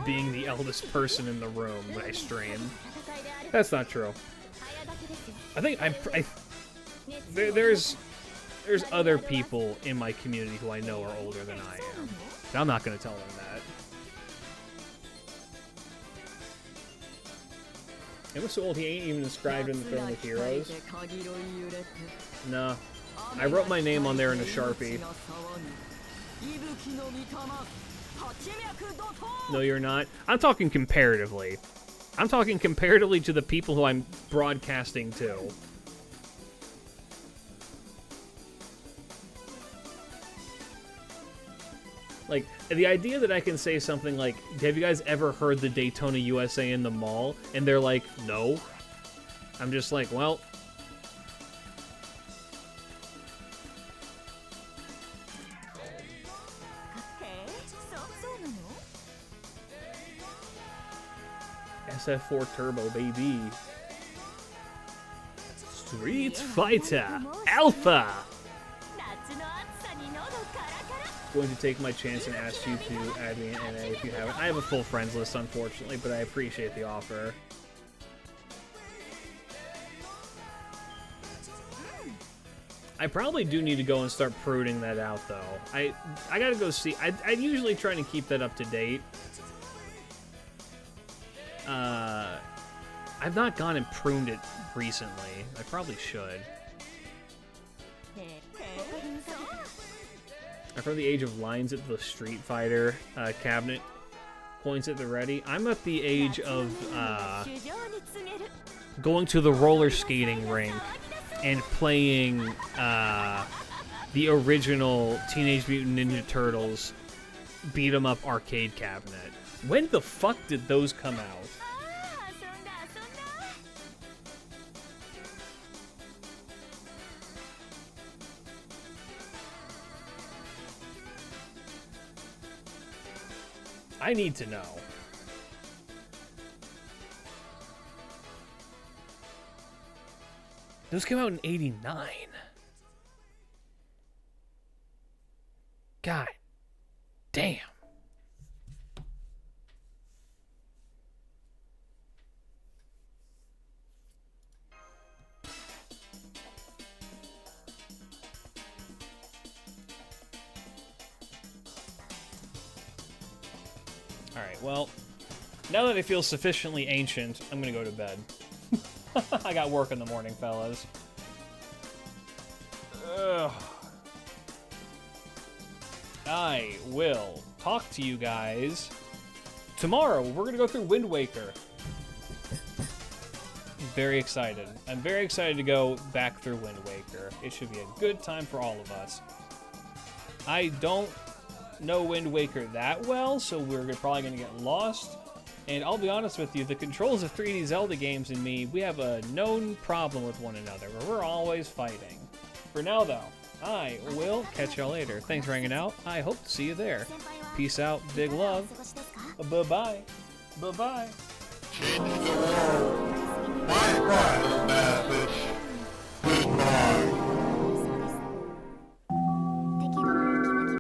being the eldest person in the room when I stream. That's not true. I think there's other people in my community who I know are older than I am. And I'm not going to tell them that. It was so old he ain't even inscribed in the Throne of Heroes. No. I wrote my name on there in a Sharpie. No, you're not. I'm talking comparatively. I'm talking comparatively to the people who I'm broadcasting to. Like, the idea that I can say something like, have you guys ever heard the Daytona USA in the mall? And they're like, no. I'm just like, well... SF4 Turbo, baby. Street Fighter Alpha. Going to take my chance and ask you to add me in NA if you haven't. I have a full friends list, unfortunately, but I appreciate the offer. I probably do need to go and start pruning that out, though. I gotta go see. I usually try to keep that up to date. I've not gone and pruned it recently. I probably should. I'm from the age of lines at the Street Fighter cabinet. Points at the ready. I'm at the age of going to the roller skating rink and playing the original Teenage Mutant Ninja Turtles beat 'em up arcade cabinet. When the fuck did those come out? I need to know. Those came out in '89. God damn. Alright, well, now that I feel sufficiently ancient, I'm gonna go to bed. I got work in the morning, fellas. Ugh. I will talk to you guys tomorrow. We're gonna go through Wind Waker. Very excited. I'm very excited to go back through Wind Waker. It should be a good time for all of us. I don't know Wind Waker that well, so we're probably gonna get lost. And I'll be honest with you, the controls of 3D Zelda games and me, we have a known problem with one another, where we're always fighting. For now, though, I will catch y'all later. Thanks for hanging out. I hope to see you there. Peace out. Big love. Bye-bye. Bye-bye. My private message.